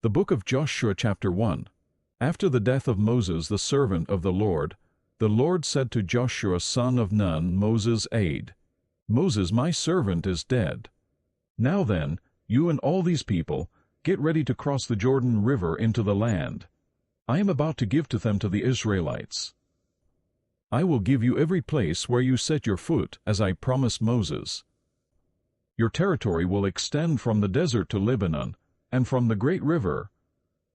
The book of Joshua chapter 1. After the death of Moses the servant of the Lord said to Joshua son of Nun, Moses' aide, "Moses my servant is dead. Now then, you and all these people, get ready to cross the Jordan River into the land I am about to give to them to the Israelites. I will give you every place where you set your foot, as I promised Moses. Your territory will extend from the desert to Lebanon, and from the great river,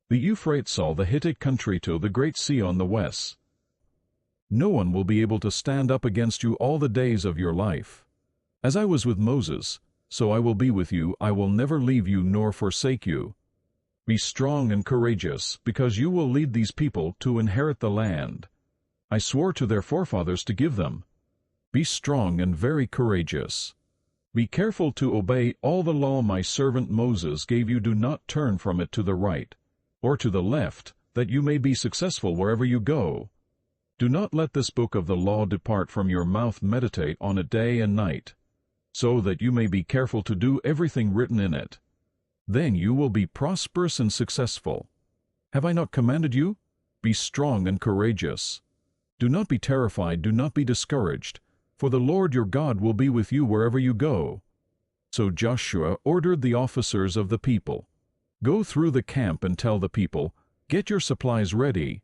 the Euphrates, all the Hittite country to the great sea on the west. No one will be able to stand up against you all the days of your life. As I was with Moses, so I will be with you. I will never leave you nor forsake you. Be strong and courageous, because you will lead these people to inherit the land I swore to their forefathers to give them. Be strong and very courageous. Be careful to obey all the law my servant Moses gave you. Do not turn from it to the right or to the left, that you may be successful wherever you go. Do not let this book of the law depart from your mouth. Meditate on it day and night, so that you may be careful to do everything written in it. Then you will be prosperous and successful. Have I not commanded you? Be strong and courageous. Do not be terrified, do not be discouraged, for the Lord your God will be with you wherever you go." So Joshua ordered the officers of the people, "Go through the camp and tell the people, get your supplies ready.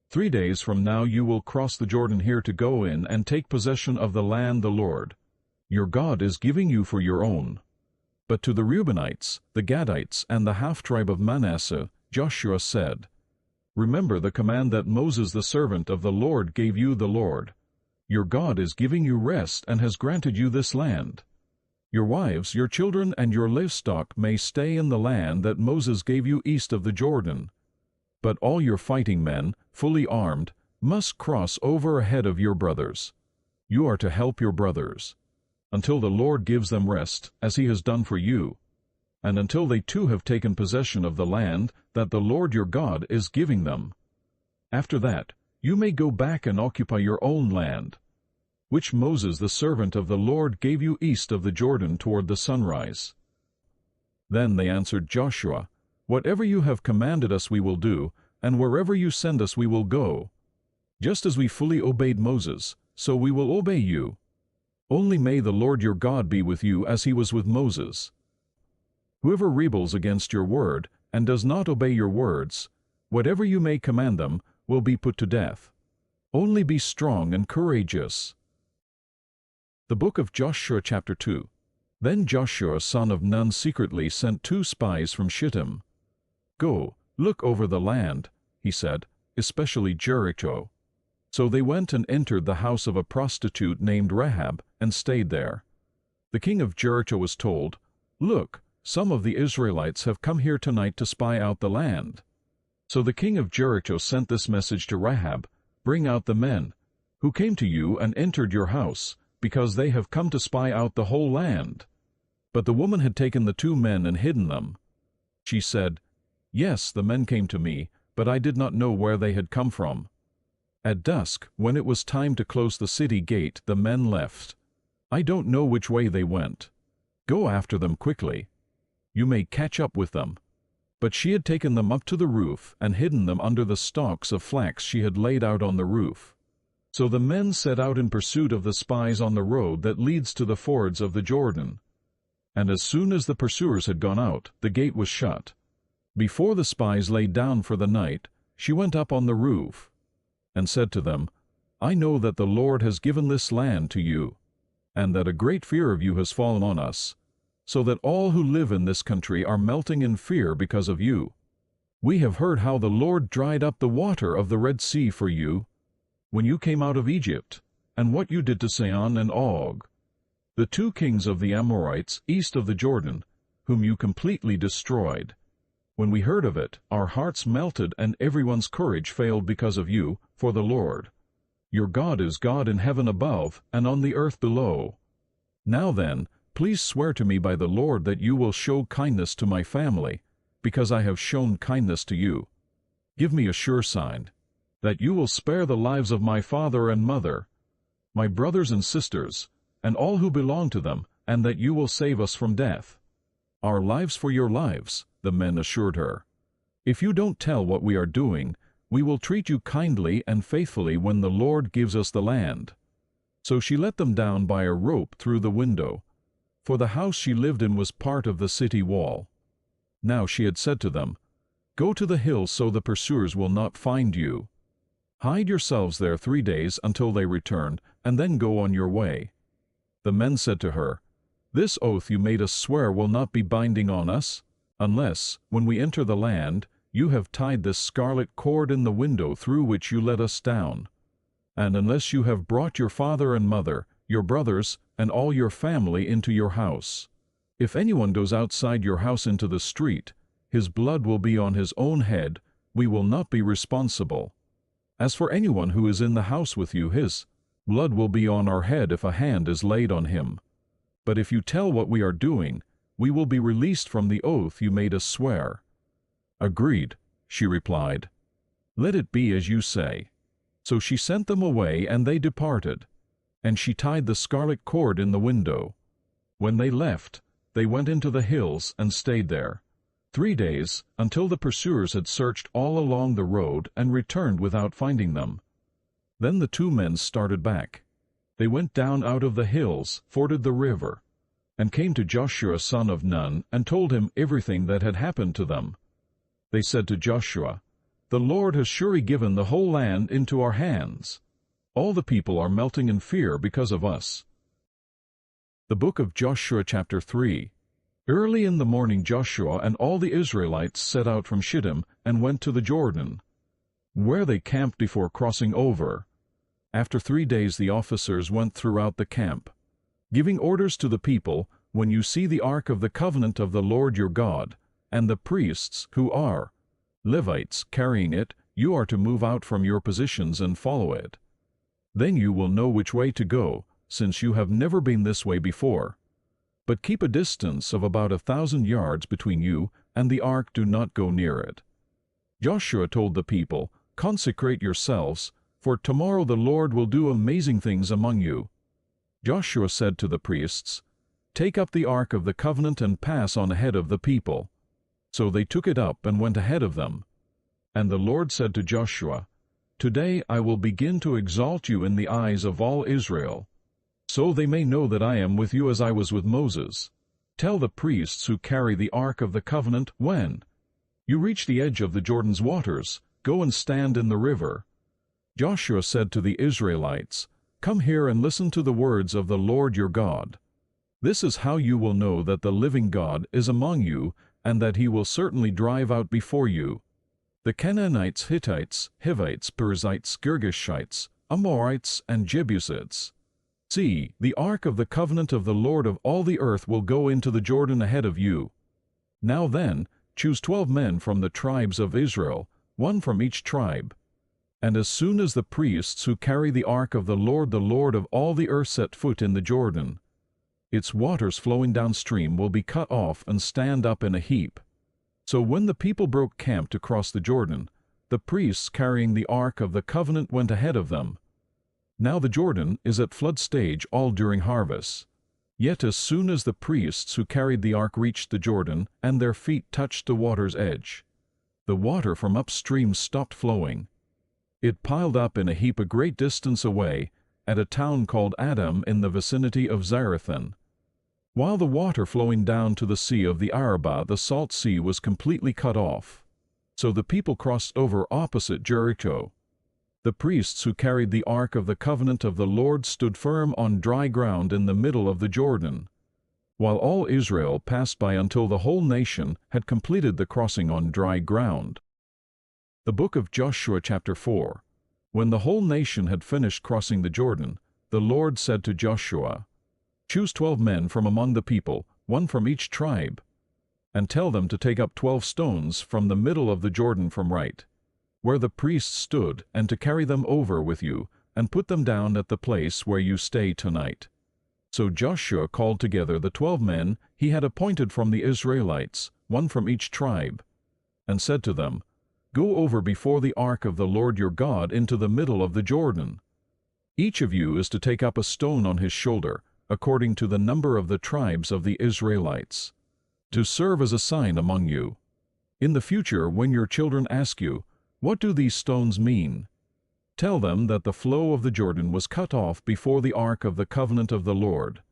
3 days from now you will cross the Jordan here to go in and take possession of the land the Lord your God is giving you for your own." But to the Reubenites, the Gadites, and the half-tribe of Manasseh, Joshua said, "Remember the command that Moses the servant of the Lord gave you. The Lord your God is giving you rest and has granted you this land. Your wives, your children, and your livestock may stay in the land that Moses gave you east of the Jordan. But all your fighting men, fully armed, must cross over ahead of your brothers. You are to help your brothers until the Lord gives them rest, as he has done for you, and until they too have taken possession of the land that the Lord your God is giving them. After that, you may go back and occupy your own land, which Moses the servant of the Lord gave you east of the Jordan toward the sunrise." Then they answered Joshua, "Whatever you have commanded us we will do, and wherever you send us we will go. Just as we fully obeyed Moses, so we will obey you. Only may the Lord your God be with you as he was with Moses. Whoever rebels against your word and does not obey your words, whatever you may command them, will be put to death. Only be strong and courageous." The book of Joshua chapter 2. Then Joshua son of Nun secretly sent 2 spies from Shittim. "Go, look over the land," he said, "especially Jericho." So they went and entered the house of a prostitute named Rahab and stayed there. The king of Jericho was told, "Look, some of the Israelites have come here tonight to spy out the land." So the king of Jericho sent this message to Rahab, "Bring out the men who came to you and entered your house, because they have come to spy out the whole land." But the woman had taken the 2 men and hidden them. She said, "Yes, the men came to me, but I did not know where they had come from." At dusk, when it was time to close the city gate, the men left. I don't know which way they went. Go after them quickly. You may catch up with them. But she had taken them up to the roof and hidden them under the stalks of flax she had laid out on the roof. So the men set out in pursuit of the spies on the road that leads to the fords of the Jordan. And as soon as the pursuers had gone out, the gate was shut. Before the spies lay down for the night, she went up on the roof and said to them, "I know that the Lord has given this land to you, and that a great fear of you has fallen on us, so that all who live in this country are melting in fear because of you. We have heard how the Lord dried up the water of the Red Sea for you when you came out of Egypt, and what you did to Sihon and Og, the 2 kings of the Amorites east of the Jordan, whom you completely destroyed. When we heard of it, our hearts melted and everyone's courage failed because of you, for the Lord your God is God in heaven above and on the earth below. Now then, please swear to me by the Lord that you will show kindness to my family, because I have shown kindness to you. Give me a sure sign that you will spare the lives of my father and mother, my brothers and sisters, and all who belong to them, and that you will save us from death." "Our lives for your lives," the men assured her. If you don't tell what we are doing, we will treat you kindly and faithfully when the Lord gives us the land." So she let them down by a rope through the window, for the house she lived in was part of the city wall. Now she had said to them, "Go to the hills so the pursuers will not find you. Hide yourselves there 3 days until they return, and then go on your way." The men said to her, "This oath you made us swear will not be binding on us, unless, when we enter the land, you have tied this scarlet cord in the window through which you let us down, and unless you have brought your father and mother, your brothers, and all your family into your house. If anyone goes outside your house into the street, his blood will be on his own head, we will not be responsible. As for anyone who is in the house with you, his blood will be on our head if a hand is laid on him. But if you tell what we are doing, we will be released from the oath you made us swear." "Agreed," she replied. "Let it be as you say." So she sent them away, and they departed, and she tied the scarlet cord in the window. When they left, they went into the hills and stayed there 3 days, until the pursuers had searched all along the road and returned without finding them. Then the 2 men started back. They went down out of the hills, forded the river, and came to Joshua son of Nun and told him everything that had happened to them. They said to Joshua, "The Lord has surely given the whole land into our hands. All the people are melting in fear because of us." The book of Joshua chapter 3. Early in the morning Joshua and all the Israelites set out from Shittim and went to the Jordan, where they camped before crossing over. After 3 days the officers went throughout the camp, giving orders to the people, "When you see the ark of the covenant of the Lord your God, and the priests, who are Levites, carrying it, you are to move out from your positions and follow it. Then you will know which way to go, since you have never been this way before. But keep a distance of about 1,000 yards between you and the ark, do not go near it." Joshua told the people, "Consecrate yourselves, for tomorrow the Lord will do amazing things among you." Joshua said to the priests, "Take up the ark of the covenant and pass on ahead of the people." So they took it up and went ahead of them. And the Lord said to Joshua, "Today I will begin to exalt you in the eyes of all Israel, so they may know that I am with you as I was with Moses. Tell the priests who carry the ark of the covenant, when you reach the edge of the Jordan's waters, go and stand in the river." Joshua said to the Israelites, "Come here and listen to the words of the Lord your God. This is how you will know that the living God is among you, and that he will certainly drive out before you the Canaanites, Hittites, Hivites, Perizzites, Girgashites, Amorites, and Jebusites. See, the ark of the covenant of the Lord of all the earth will go into the Jordan ahead of you. Now then, choose 12 men from the tribes of Israel, 1 from each tribe. And as soon as the priests who carry the ark of the Lord of all the earth set foot in the Jordan, its waters flowing downstream will be cut off and stand up in a heap." So when the people broke camp to cross the Jordan, the priests carrying the ark of the covenant went ahead of them. Now the Jordan is at flood stage all during harvest. Yet as soon as the priests who carried the ark reached the Jordan, and their feet touched the water's edge, the water from upstream stopped flowing. It piled up in a heap a great distance away, at a town called Adam in the vicinity of Zarethan. While the water flowing down to the sea of the Arabah, the salt sea, was completely cut off. So the people crossed over opposite Jericho. The priests who carried the ark of the covenant of the Lord stood firm on dry ground in the middle of the Jordan, while all Israel passed by until the whole nation had completed the crossing on dry ground. The book of Joshua chapter 4. When the whole nation had finished crossing the Jordan, the Lord said to Joshua, "Choose 12 men from among the people, 1 from each tribe, and tell them to take up 12 stones from the middle of the Jordan from right, where the priests stood, and to carry them over with you, and put them down at the place where you stay tonight." So Joshua called together the 12 men he had appointed from the Israelites, 1 from each tribe, and said to them, "Go over before the ark of the Lord your God into the middle of the Jordan. Each of you is to take up a stone on his shoulder, according to the number of the tribes of the Israelites, to serve as a sign among you. In the future, when your children ask you, "What do these stones mean?" tell them that the flow of the Jordan was cut off before the ark of the covenant of the Lord.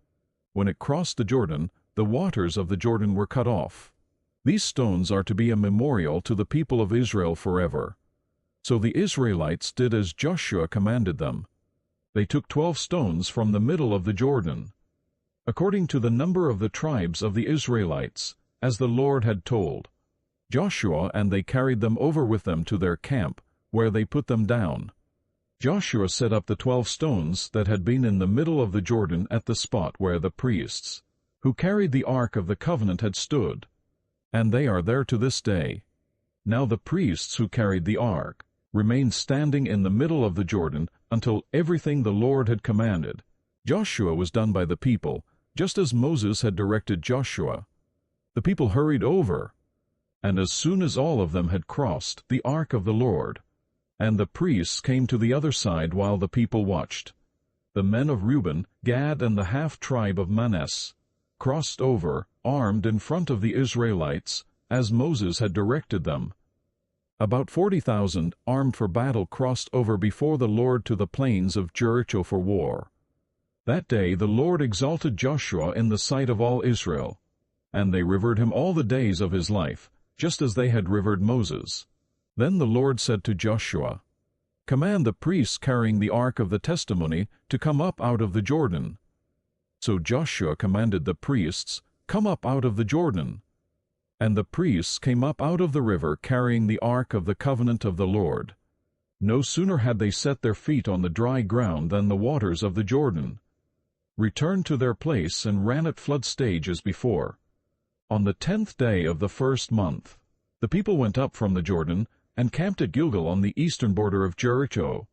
When it crossed the Jordan, the waters of the Jordan were cut off. These stones are to be a memorial to the people of Israel forever. So the Israelites did as Joshua commanded them. They took 12 stones from the middle of the Jordan, according to the number of the tribes of the Israelites, as the Lord had told Joshua, and they carried them over with them to their camp, where they put them down. Joshua set up the 12 stones that had been in the middle of the Jordan at the spot where the priests, who carried the ark of the covenant, had stood, and they are there to this day. Now the priests who carried the ark remained standing in the middle of the Jordan until everything the Lord had commanded Joshua was done by the people, just as Moses had directed Joshua. The people hurried over, and as soon as all of them had crossed the ark of the Lord, and the priests came to the other side while the people watched, the men of Reuben, Gad, and the half-tribe of Manasseh crossed over, armed in front of the Israelites, as Moses had directed them. About 40,000, armed for battle, crossed over before the Lord to the plains of Jericho for war. That day the Lord exalted Joshua in the sight of all Israel, and they revered him all the days of his life, just as they had revered Moses. Then the Lord said to Joshua, "Command the priests carrying the ark of the testimony to come up out of the Jordan." So Joshua commanded the priests, "Come up out of the Jordan." And the priests came up out of the river carrying the ark of the covenant of the Lord. No sooner had they set their feet on the dry ground than the waters of the Jordan returned to their place and ran at flood stage as before. On the 10th day of the first month, the people went up from the Jordan and camped at Gilgal on the eastern border of Jericho.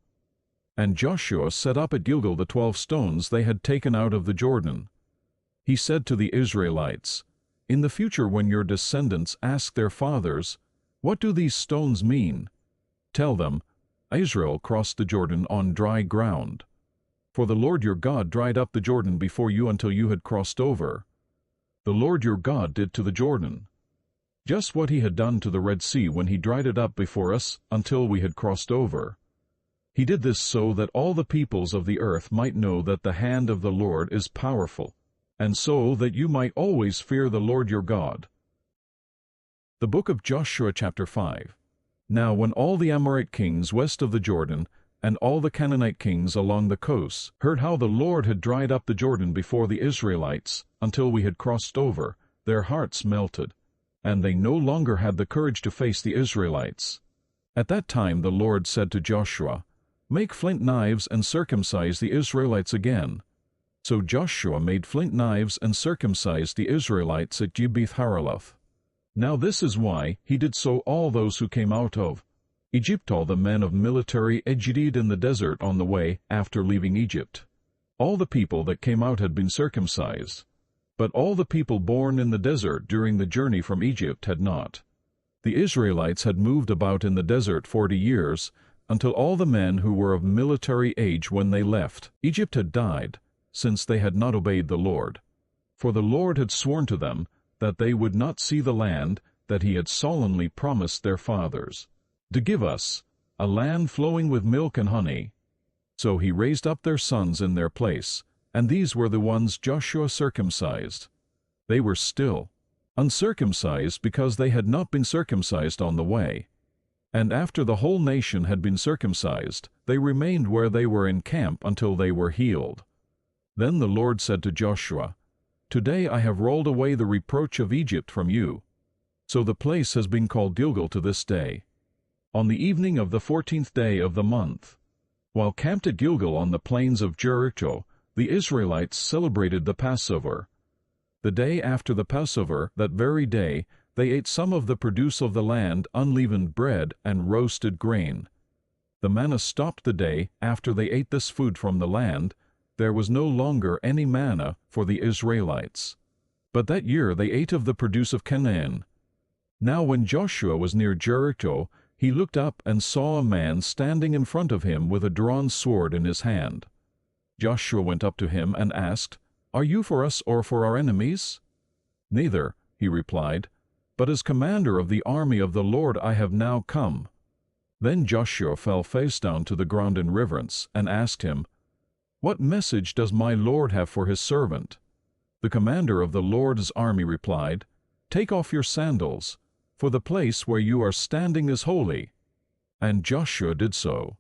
And Joshua set up at Gilgal the 12 stones they had taken out of the Jordan. He said to the Israelites, "In the future, when your descendants ask their fathers, 'What do these stones mean?' tell them, 'Israel crossed the Jordan on dry ground. For the Lord your God dried up the Jordan before you until you had crossed over. The Lord your God did to the Jordan just what he had done to the Red Sea when he dried it up before us until we had crossed over. He did this so that all the peoples of the earth might know that the hand of the Lord is powerful, and so that you might always fear the Lord your God." The book of Joshua, chapter 5. Now when all the Amorite kings west of the Jordan and all the Canaanite kings along the coasts heard how the Lord had dried up the Jordan before the Israelites until we had crossed over, their hearts melted, and they no longer had the courage to face the Israelites. At that time the Lord said to Joshua, "Make flint knives and circumcise the Israelites again." So Joshua made flint knives and circumcised the Israelites at Gibeath Haraloth. Now this is why he did so all those who came out of Egypt, all the men of military Ejidid in the desert on the way after leaving Egypt. All the people that came out had been circumcised, but all the people born in the desert during the journey from Egypt had not. The Israelites had moved about in the desert 40 years, until all the men who were of military age when they left Egypt had died, since they had not obeyed the Lord. For the Lord had sworn to them that they would not see the land that he had solemnly promised their fathers, to give us, a land flowing with milk and honey. So he raised up their sons in their place, and these were the ones Joshua circumcised. They were still uncircumcised because they had not been circumcised on the way. And after the whole nation had been circumcised, they remained where they were in camp until they were healed. Then the Lord said to Joshua, "Today I have rolled away the reproach of Egypt from you." So the place has been called Gilgal to this day. On the evening of the 14th day of the month, while camped at Gilgal on the plains of Jericho, the Israelites celebrated the Passover. The day after the Passover, that very day, they ate some of the produce of the land, unleavened bread and roasted grain. The manna stopped the day after they ate this food from the land. There was no longer any manna for the Israelites. But that year they ate of the produce of Canaan. Now when Joshua was near Jericho, he looked up and saw a man standing in front of him with a drawn sword in his hand. Joshua went up to him and asked, "Are you for us or for our enemies?" "Neither," he replied, but as commander of the army of the Lord I have now come." Then Joshua fell face down to the ground in reverence and asked him, "What message does my Lord have for his servant?" The commander of the Lord's army replied, "Take off your sandals, for the place where you are standing is holy." And Joshua did so.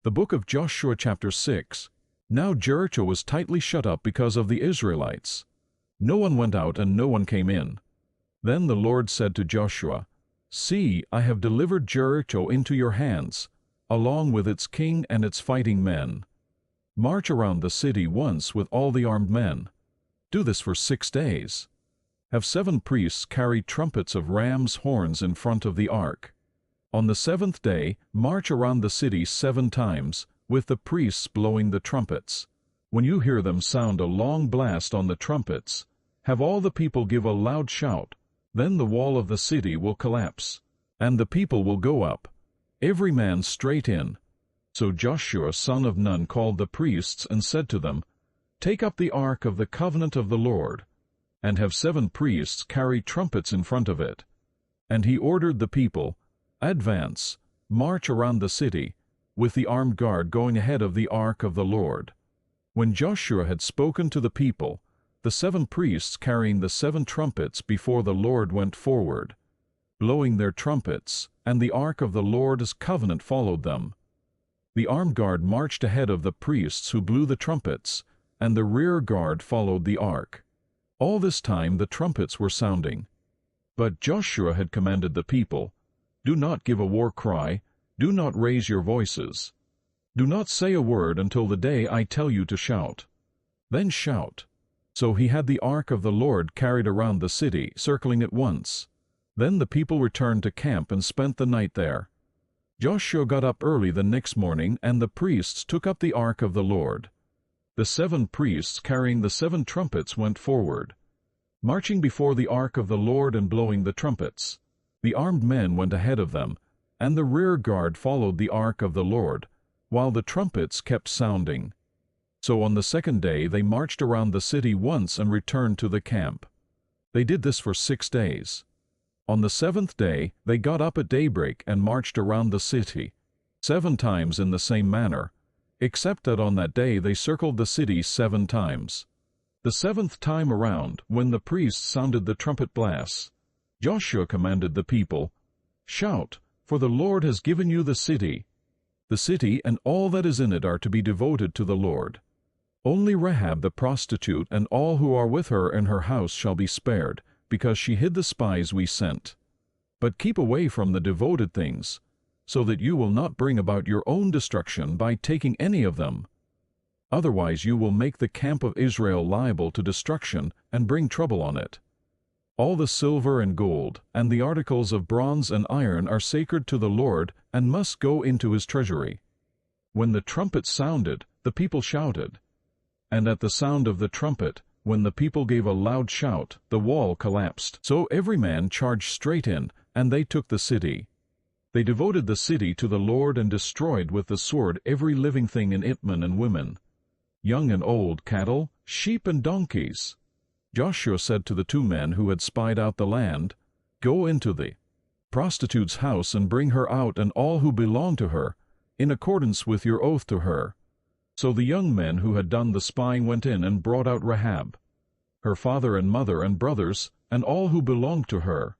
The book of Joshua chapter 6. Now Jericho was tightly shut up because of the Israelites. No one went out and no one came in. Then the Lord said to Joshua, "See, I have delivered Jericho into your hands, along with its king and its fighting men. March around the city once with all the armed men. Do this for 6 days. Have 7 priests carry trumpets of ram's horns in front of the ark. On the 7th day, march around the city 7 times, with the priests blowing the trumpets. When you hear them sound a long blast on the trumpets, have all the people give a loud shout. Then the wall of the city will collapse, and the people will go up, every man straight in." So Joshua son of Nun called the priests and said to them, "Take up the ark of the covenant of the Lord, and have 7 priests carry trumpets in front of it." And he ordered the people, "Advance, march around the city, with the armed guard going ahead of the ark of the Lord." When Joshua had spoken to the people, the 7 priests carrying the 7 trumpets before the Lord went forward, blowing their trumpets, and the ark of the Lord's covenant followed them. The armed guard marched ahead of the priests who blew the trumpets, and the rear guard followed the ark. All this time the trumpets were sounding. But Joshua had commanded the people, "Do not give a war cry, do not raise your voices. Do not say a word until the day I tell you to shout. Then shout." So he had the ark of the Lord carried around the city, circling it once. Then the people returned to camp and spent the night there. Joshua got up early the next morning, and the priests took up the ark of the Lord. The 7 priests carrying the 7 trumpets went forward, marching before the ark of the Lord and blowing the trumpets. The armed men went ahead of them, and the rear guard followed the ark of the Lord, while the trumpets kept sounding. So on the 2nd day they marched around the city once and returned to the camp. They did this for 6 days. On the 7th day they got up at daybreak and marched around the city 7 times in the same manner, except that on that day they circled the city 7 times. The 7th time around, when the priests sounded the trumpet blasts, Joshua commanded the people, "Shout, for the Lord has given you the city. The city and all that is in it are to be devoted to the Lord. Only Rahab the prostitute and all who are with her in her house shall be spared, because she hid the spies we sent. But keep away from the devoted things, so that you will not bring about your own destruction by taking any of them. Otherwise you will make the camp of Israel liable to destruction and bring trouble on it. All the silver and gold, and the articles of bronze and iron are sacred to the Lord and must go into his treasury." When the trumpet sounded, the people shouted. And at the sound of the trumpet, when the people gave a loud shout, the wall collapsed. So every man charged straight in, and they took the city. They devoted the city to the Lord and destroyed with the sword every living thing in it, men and women, young and old, cattle, sheep and donkeys. Joshua said to the 2 men who had spied out the land, "Go into the prostitute's house and bring her out and all who belong to her, in accordance with your oath to her." So the young men who had done the spying went in and brought out Rahab, her father and mother and brothers, and all who belonged to her.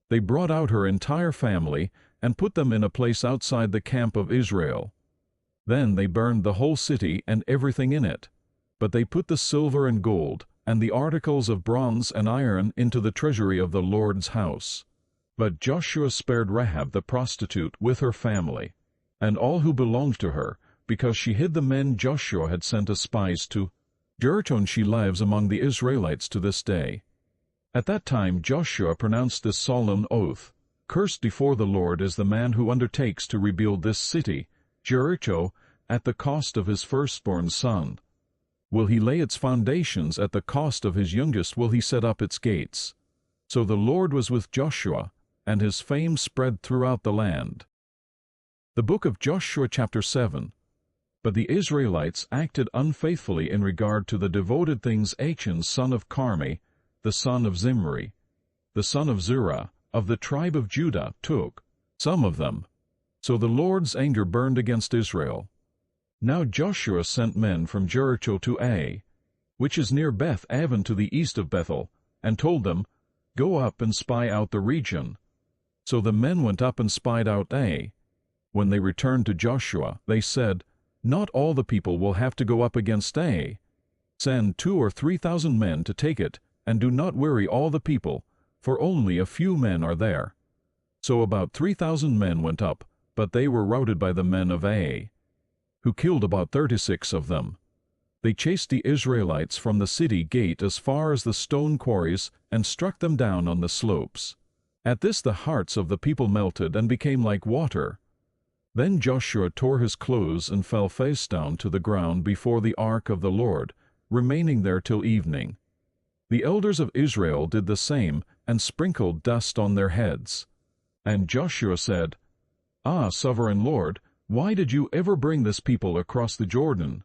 They brought out her entire family and put them in a place outside the camp of Israel. Then they burned the whole city and everything in it, but they put the silver and gold and the articles of bronze and iron into the treasury of the Lord's house. But Joshua spared Rahab the prostitute with her family, and all who belonged to her, because she hid the men Joshua had sent as spies to Jericho, and she lives among the Israelites to this day. At that time Joshua pronounced this solemn oath, "Cursed before the Lord is the man who undertakes to rebuild this city, Jericho, at the cost of his firstborn son. Will he lay its foundations, at the cost of his youngest will he set up its gates." So the Lord was with Joshua, and his fame spread throughout the land. The book of Joshua chapter 7. But the Israelites acted unfaithfully in regard to the devoted things Achan son of Carmi, the son of Zimri, the son of Zerah, of the tribe of Judah, took some of them. So the Lord's anger burned against Israel. Now Joshua sent men from Jericho to Ai, which is near Beth Aven to the east of Bethel, and told them, Go up and spy out the region. So the men went up and spied out Ai. When they returned to Joshua, they said, Not all the people will have to go up against Ai. Send 2,000 or 3,000 men to take it, and do not weary all the people, for only a few men are there. So about 3,000 men went up, but they were routed by the men of Ai, who killed about 36 of them. They chased the Israelites from the city gate as far as the stone quarries and struck them down on the slopes. At this the hearts of the people melted and became like water. Then Joshua tore his clothes and fell face down to the ground before the ark of the Lord, remaining there till evening. The elders of Israel did the same and sprinkled dust on their heads. And Joshua said, Ah, sovereign Lord, why did you ever bring this people across the Jordan?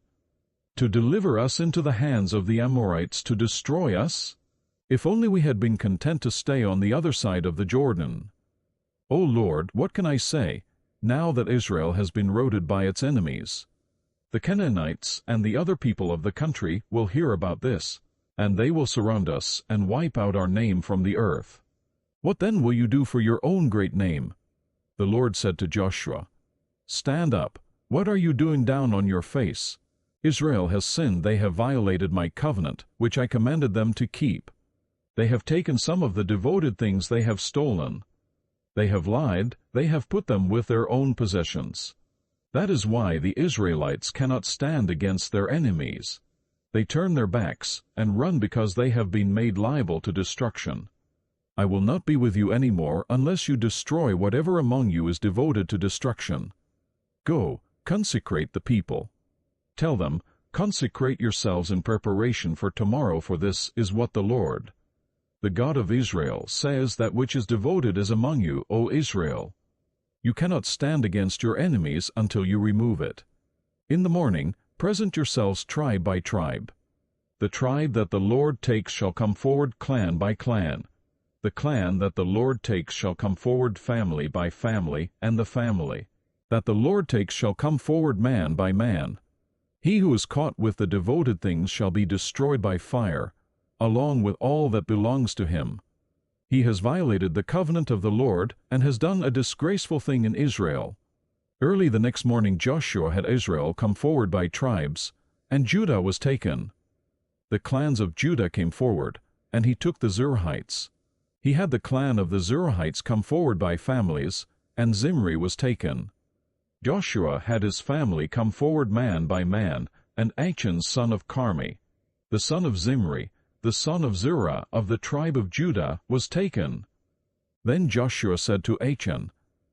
To deliver us into the hands of the Amorites to destroy us? If only we had been content to stay on the other side of the Jordan. O Lord, what can I say, now that Israel has been routed by its enemies? The Canaanites and the other people of the country will hear about this, and they will surround us and wipe out our name from the earth. What then will you do for your own great name? The Lord said to Joshua, Stand up, what are you doing down on your face? Israel has sinned, they have violated my covenant, which I commanded them to keep. They have taken some of the devoted things they have stolen. They have lied, they have put them with their own possessions. That is why the Israelites cannot stand against their enemies. They turn their backs and run because they have been made liable to destruction. I will not be with you any more unless you destroy whatever among you is devoted to destruction. Go, consecrate the people. Tell them, Consecrate yourselves in preparation for tomorrow, for this is what the Lord, the God of Israel, says, that which is devoted is among you, O Israel. You cannot stand against your enemies until you remove it. In the morning, present yourselves tribe by tribe. The tribe that the Lord takes shall come forward clan by clan. The clan that the Lord takes shall come forward family by family, and the family that the Lord takes shall come forward man by man. He who is caught with the devoted things shall be destroyed by fire, along with all that belongs to him. He has violated the covenant of the Lord and has done a disgraceful thing in Israel. Early the next morning Joshua had Israel come forward by tribes, and Judah was taken. The clans of Judah came forward, and he took the Zerahites. He had the clan of the Zerahites come forward by families, and Zimri was taken. Joshua had his family come forward man by man, and Achan son of Carmi, the son of Zimri, the son of Zerah of the tribe of Judah, was taken. Then Joshua said to Achan,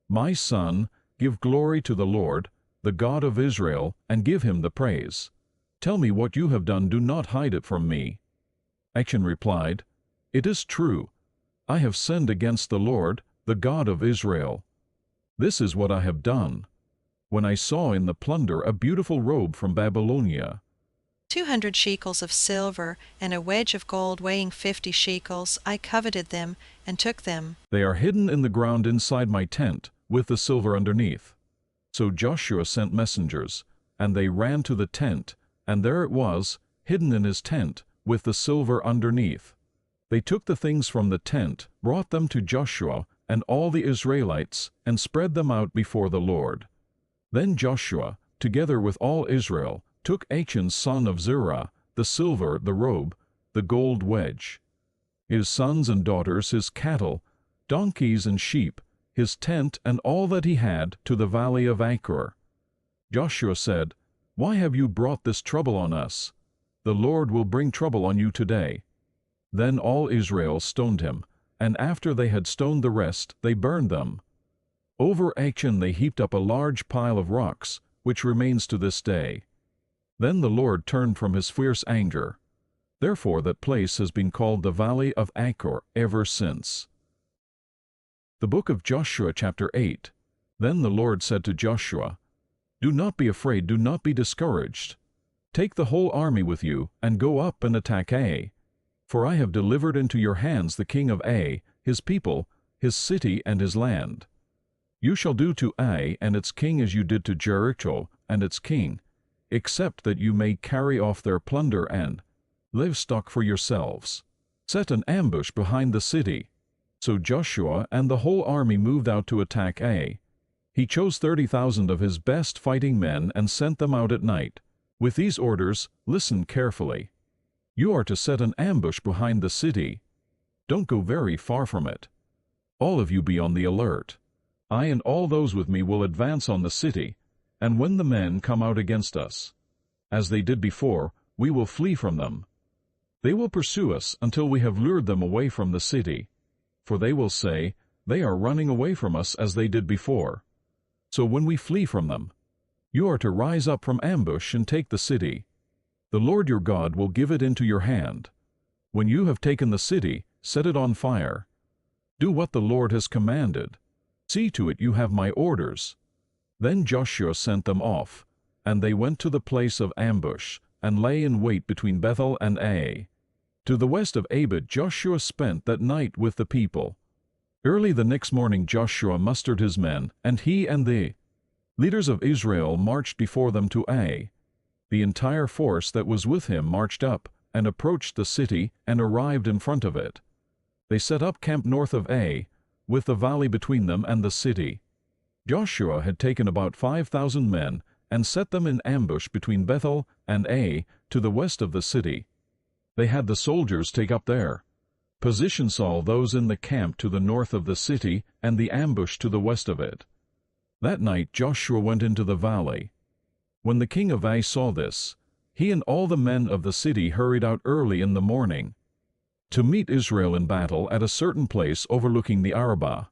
My son, give glory to the Lord, the God of Israel, and give him the praise. Tell me what you have done, do not hide it from me. Achan replied, It is true. I have sinned against the Lord, the God of Israel. This is what I have done. When I saw in the plunder a beautiful robe from Babylonia, 200 shekels of silver, and a wedge of gold weighing 50 shekels, I coveted them, and took them. They are hidden in the ground inside my tent, with the silver underneath. So Joshua sent messengers, and they ran to the tent, and there it was, hidden in his tent, with the silver underneath. They took the things from the tent, brought them to Joshua and all the Israelites, and spread them out before the Lord. Then Joshua, together with all Israel, took Achan son of Zerah, the silver, the robe, the gold wedge, his sons and daughters, his cattle, donkeys and sheep, his tent and all that he had, to the valley of Achor. Joshua said, Why have you brought this trouble on us? The Lord will bring trouble on you today. Then all Israel stoned him, and after they had stoned the rest, they burned them. Over Achan they heaped up a large pile of rocks, which remains to this day. Then the Lord turned from his fierce anger. Therefore that place has been called the Valley of Achor ever since. The book of Joshua, chapter 8. Then the Lord said to Joshua, Do not be afraid, do not be discouraged. Take the whole army with you, and go up and attack Ai. For I have delivered into your hands the king of Ai, his people, his city and his land. You shall do to Ai and its king as you did to Jericho and its king, except that you may carry off their plunder and livestock for yourselves. Set an ambush behind the city." So Joshua and the whole army moved out to attack Ai. He chose 30,000 of his best fighting men and sent them out at night. With these orders, listen carefully. You are to set an ambush behind the city. Don't go very far from it. All of you be on the alert. I and all those with me will advance on the city, and when the men come out against us, as they did before, we will flee from them. They will pursue us until we have lured them away from the city, for they will say, "They are running away from us as they did before." So when we flee from them, you are to rise up from ambush and take the city. The Lord your God will give it into your hand. When you have taken the city, set it on fire. Do what the Lord has commanded. See to it you have my orders. Then Joshua sent them off, and they went to the place of ambush, and lay in wait between Bethel and Ai. To the west of Abed Joshua spent that night with the people. Early the next morning Joshua mustered his men, and he and the leaders of Israel marched before them to Ai. The entire force that was with him marched up, and approached the city, and arrived in front of it. They set up camp north of Ai, with the valley between them and the city. Joshua had taken about 5,000 men, and set them in ambush between Bethel and Ai to the west of the city. They had the soldiers take up their positions, all those in the camp to the north of the city, and the ambush to the west of it. That night Joshua went into the valley. When the king of Ai saw this, he and all the men of the city hurried out early in the morning to meet Israel in battle at a certain place overlooking the Arabah.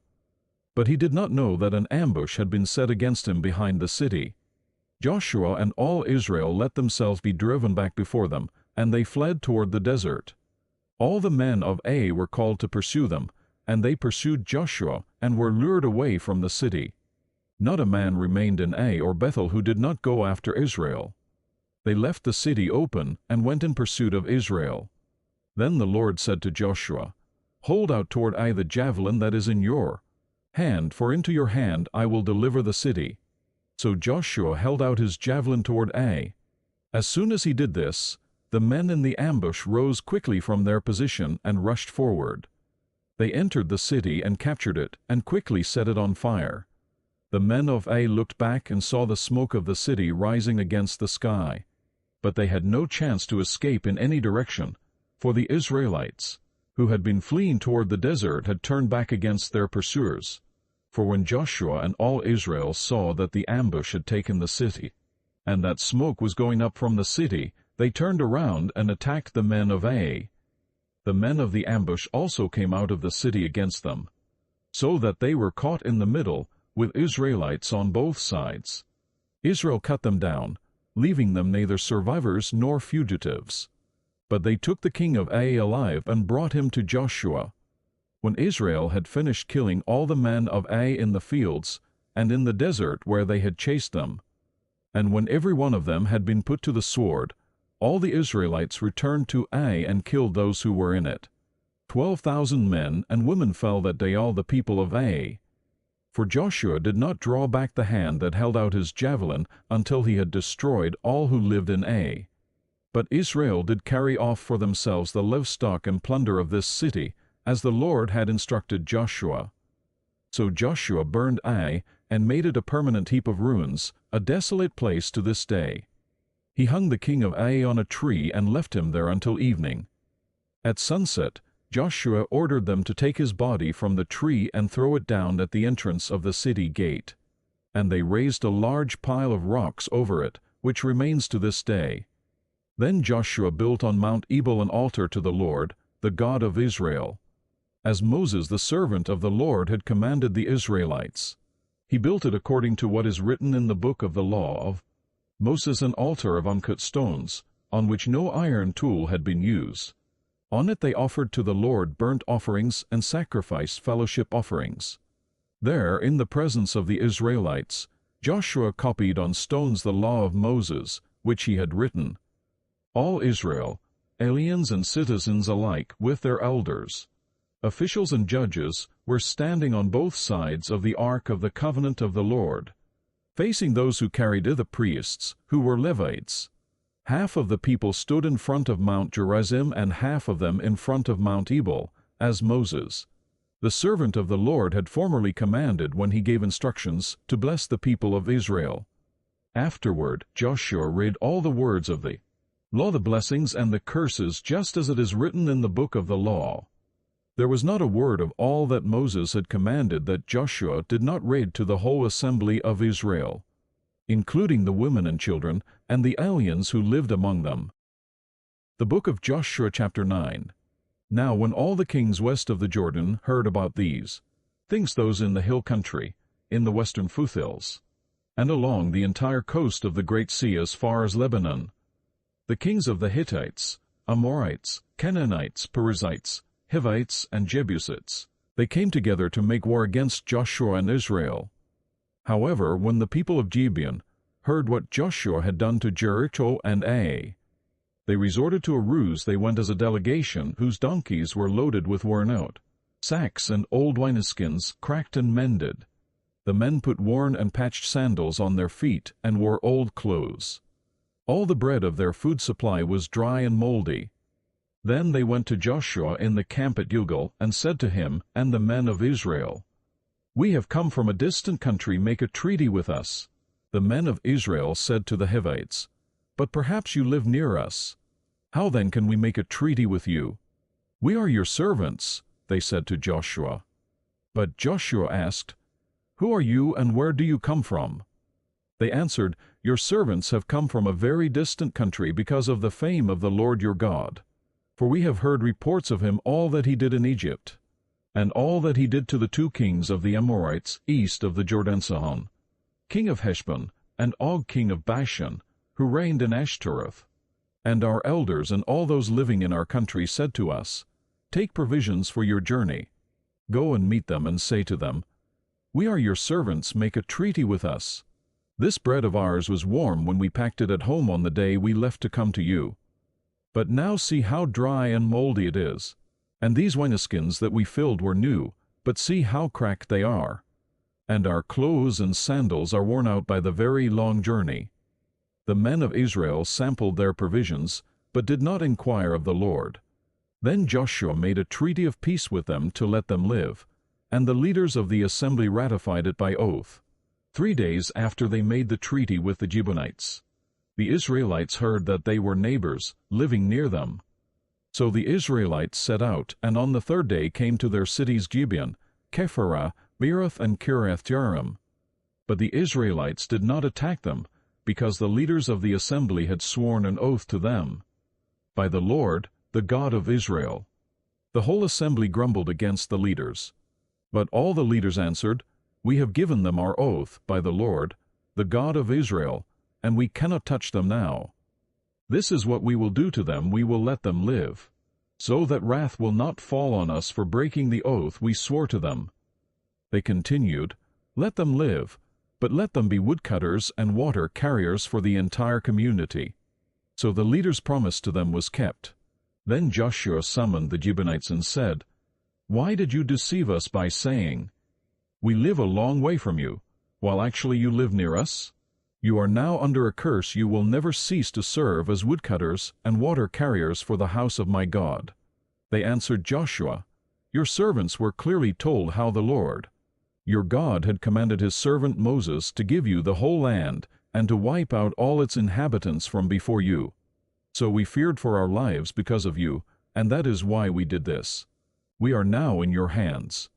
But he did not know that an ambush had been set against him behind the city. Joshua and all Israel let themselves be driven back before them, and they fled toward the desert. All the men of Ai were called to pursue them, and they pursued Joshua and were lured away from the city. Not a man remained in Ai or Bethel who did not go after Israel. They left the city open and went in pursuit of Israel. Then the Lord said to Joshua, "Hold out toward Ai the javelin that is in your hand, for into your hand I will deliver the city." So Joshua held out his javelin toward Ai. As soon as he did this, the men in the ambush rose quickly from their position and rushed forward. They entered the city and captured it, and quickly set it on fire. The men of Ai looked back and saw the smoke of the city rising against the sky. But they had no chance to escape in any direction, for the Israelites, who had been fleeing toward the desert, had turned back against their pursuers. For when Joshua and all Israel saw that the ambush had taken the city, and that smoke was going up from the city, they turned around and attacked the men of Ai. The men of the ambush also came out of the city against them, so that they were caught in the middle, with Israelites on both sides. Israel cut them down, leaving them neither survivors nor fugitives. But they took the king of Ai alive and brought him to Joshua. When Israel had finished killing all the men of Ai in the fields and in the desert where they had chased them, and when every one of them had been put to the sword, all the Israelites returned to Ai and killed those who were in it. 12,000 men and women fell that day, all the people of Ai. For Joshua did not draw back the hand that held out his javelin until he had destroyed all who lived in Ai. But Israel did carry off for themselves the livestock and plunder of this city, as the Lord had instructed Joshua. So Joshua burned Ai and made it a permanent heap of ruins, a desolate place to this day. He hung the king of Ai on a tree and left him there until evening. At sunset, Joshua ordered them to take his body from the tree and throw it down at the entrance of the city gate. And they raised a large pile of rocks over it, which remains to this day. Then Joshua built on Mount Ebal an altar to the Lord, the God of Israel, as Moses the servant of the Lord had commanded the Israelites. He built it according to what is written in the book of the law of Moses, an altar of uncut stones, on which no iron tool had been used. On it they offered to the Lord burnt offerings and sacrificed fellowship offerings. There, in the presence of the Israelites, Joshua copied on stones the law of Moses, which he had written. All Israel, aliens and citizens alike, with their elders, Officials and judges were standing on both sides of the Ark of the Covenant of the Lord, facing those who carried it, the priests, who were Levites. Half of the people stood in front of Mount Gerizim and half of them in front of Mount Ebal, as Moses, the servant of the Lord, had formerly commanded when he gave instructions to bless the people of Israel. Afterward Joshua read all the words of the law, the blessings and the curses, just as it is written in the book of the law. There was not a word of all that Moses had commanded that Joshua did not read to the whole assembly of Israel, including the women and children and the aliens who lived among them. The book of Joshua chapter 9. Now when all the kings west of the Jordan heard about these things, those in the hill country, in the western foothills, and along the entire coast of the great sea as far as Lebanon, the kings of the Hittites, Amorites, Canaanites, Perizzites, Hivites, and Jebusites, they came together to make war against Joshua and Israel. However, when the people of Gibeon heard what Joshua had done to Jericho and Ai, they resorted to a ruse. They went as a delegation whose donkeys were loaded with worn-out sacks and old wineskins, cracked and mended. The men put worn and patched sandals on their feet and wore old clothes. All the bread of their food supply was dry and moldy. Then they went to Joshua in the camp at Gilgal and said to him and the men of Israel, "We have come from a distant country. Make a treaty with us." The men of Israel said to the Hivites, "But perhaps you live near us. How then can we make a treaty with you?" "We are your servants," they said to Joshua. But Joshua asked, "Who are you and where do you come from?" They answered, "Your servants have come from a very distant country because of the fame of the Lord your God. For we have heard reports of him, all that he did in Egypt, and all that he did to the two kings of the Amorites east of the Jordan, Sihon, king of Heshbon, and Og, king of Bashan, who reigned in Ashtaroth. And our elders and all those living in our country said to us, 'Take provisions for your journey. Go and meet them and say to them, "We are your servants. Make a treaty with us." This bread of ours was warm when we packed it at home on the day we left to come to you. But now see how dry and moldy it is. And these wineskins that we filled were new, but see how cracked they are. And our clothes and sandals are worn out by the very long journey." The men of Israel sampled their provisions, but did not inquire of the Lord. Then Joshua made a treaty of peace with them to let them live, and the leaders of the assembly ratified it by oath. 3 days after they made the treaty with the Gibeonites, the Israelites heard that they were neighbors, living near them. So the Israelites set out, and on the 3rd day came to their cities Gibeon, Kephirah, Beeroth, and Kiriath-jearim. But the Israelites did not attack them, because the leaders of the assembly had sworn an oath to them by the Lord, the God of Israel. The whole assembly grumbled against the leaders. But all the leaders answered, "We have given them our oath by the Lord, the God of Israel, and we cannot touch them now. This is what we will do to them: we will let them live, so that wrath will not fall on us for breaking the oath we swore to them." They continued, "Let them live, but let them be woodcutters and water carriers for the entire community." So the leader's promise to them was kept. Then Joshua summoned the Gibeonites and said, "Why did you deceive us by saying, 'We live a long way from you,' while actually you live near us? You are now under a curse. You will never cease to serve as woodcutters and water carriers for the house of my God." They answered Joshua, "Your servants were clearly told how the Lord, your God, had commanded his servant Moses to give you the whole land and to wipe out all its inhabitants from before you. So we feared for our lives because of you, and that is why we did this. We are now in your hands.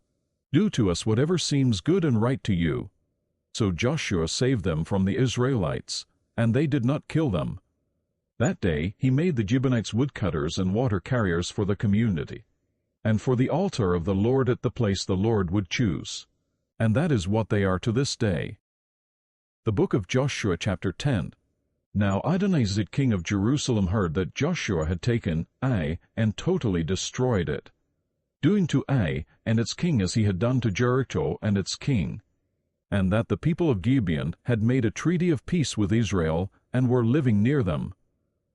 Do to us whatever seems good and right to you." So Joshua saved them from the Israelites, and they did not kill them. That day he made the Gibeonites woodcutters and water carriers for the community, and for the altar of the Lord at the place the Lord would choose. And that is what they are to this day. The book of Joshua chapter 10. Now Adonizedek king of Jerusalem heard that Joshua had taken Ai and totally destroyed it, doing to Ai and its king as he had done to Jericho and its king, and that the people of Gibeon had made a treaty of peace with Israel and were living near them.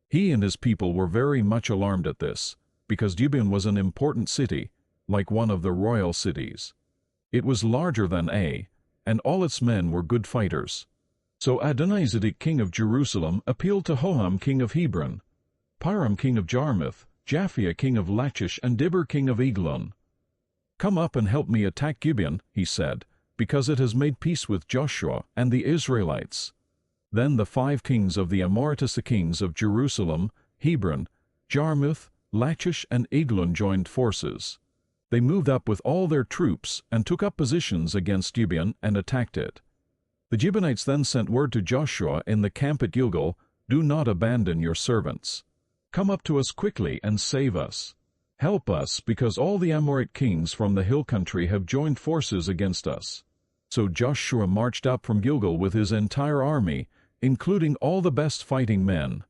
He and his people were very much alarmed at this, because Gibeon was an important city, like one of the royal cities. It was larger than Ai, and all its men were good fighters. So Adonizedek king of Jerusalem appealed to Hoham king of Hebron, Piram king of Jarmuth, Japhia king of Lachish, and Dibber king of Eglon. "Come up and help me attack Gibeon," he said, "because it has made peace with Joshua and the Israelites." Then the 5 kings of the Amorites, the kings of Jerusalem, Hebron, Jarmuth, Lachish, and Eglon, joined forces. They moved up with all their troops and took up positions against Gibeon and attacked it. The Gibeonites then sent word to Joshua in the camp at Gilgal, "Do not abandon your servants. Come up to us quickly and save us. Help us, because all the Amorite kings from the hill country have joined forces against us." So Joshua marched up from Gilgal with his entire army, including all the best fighting men.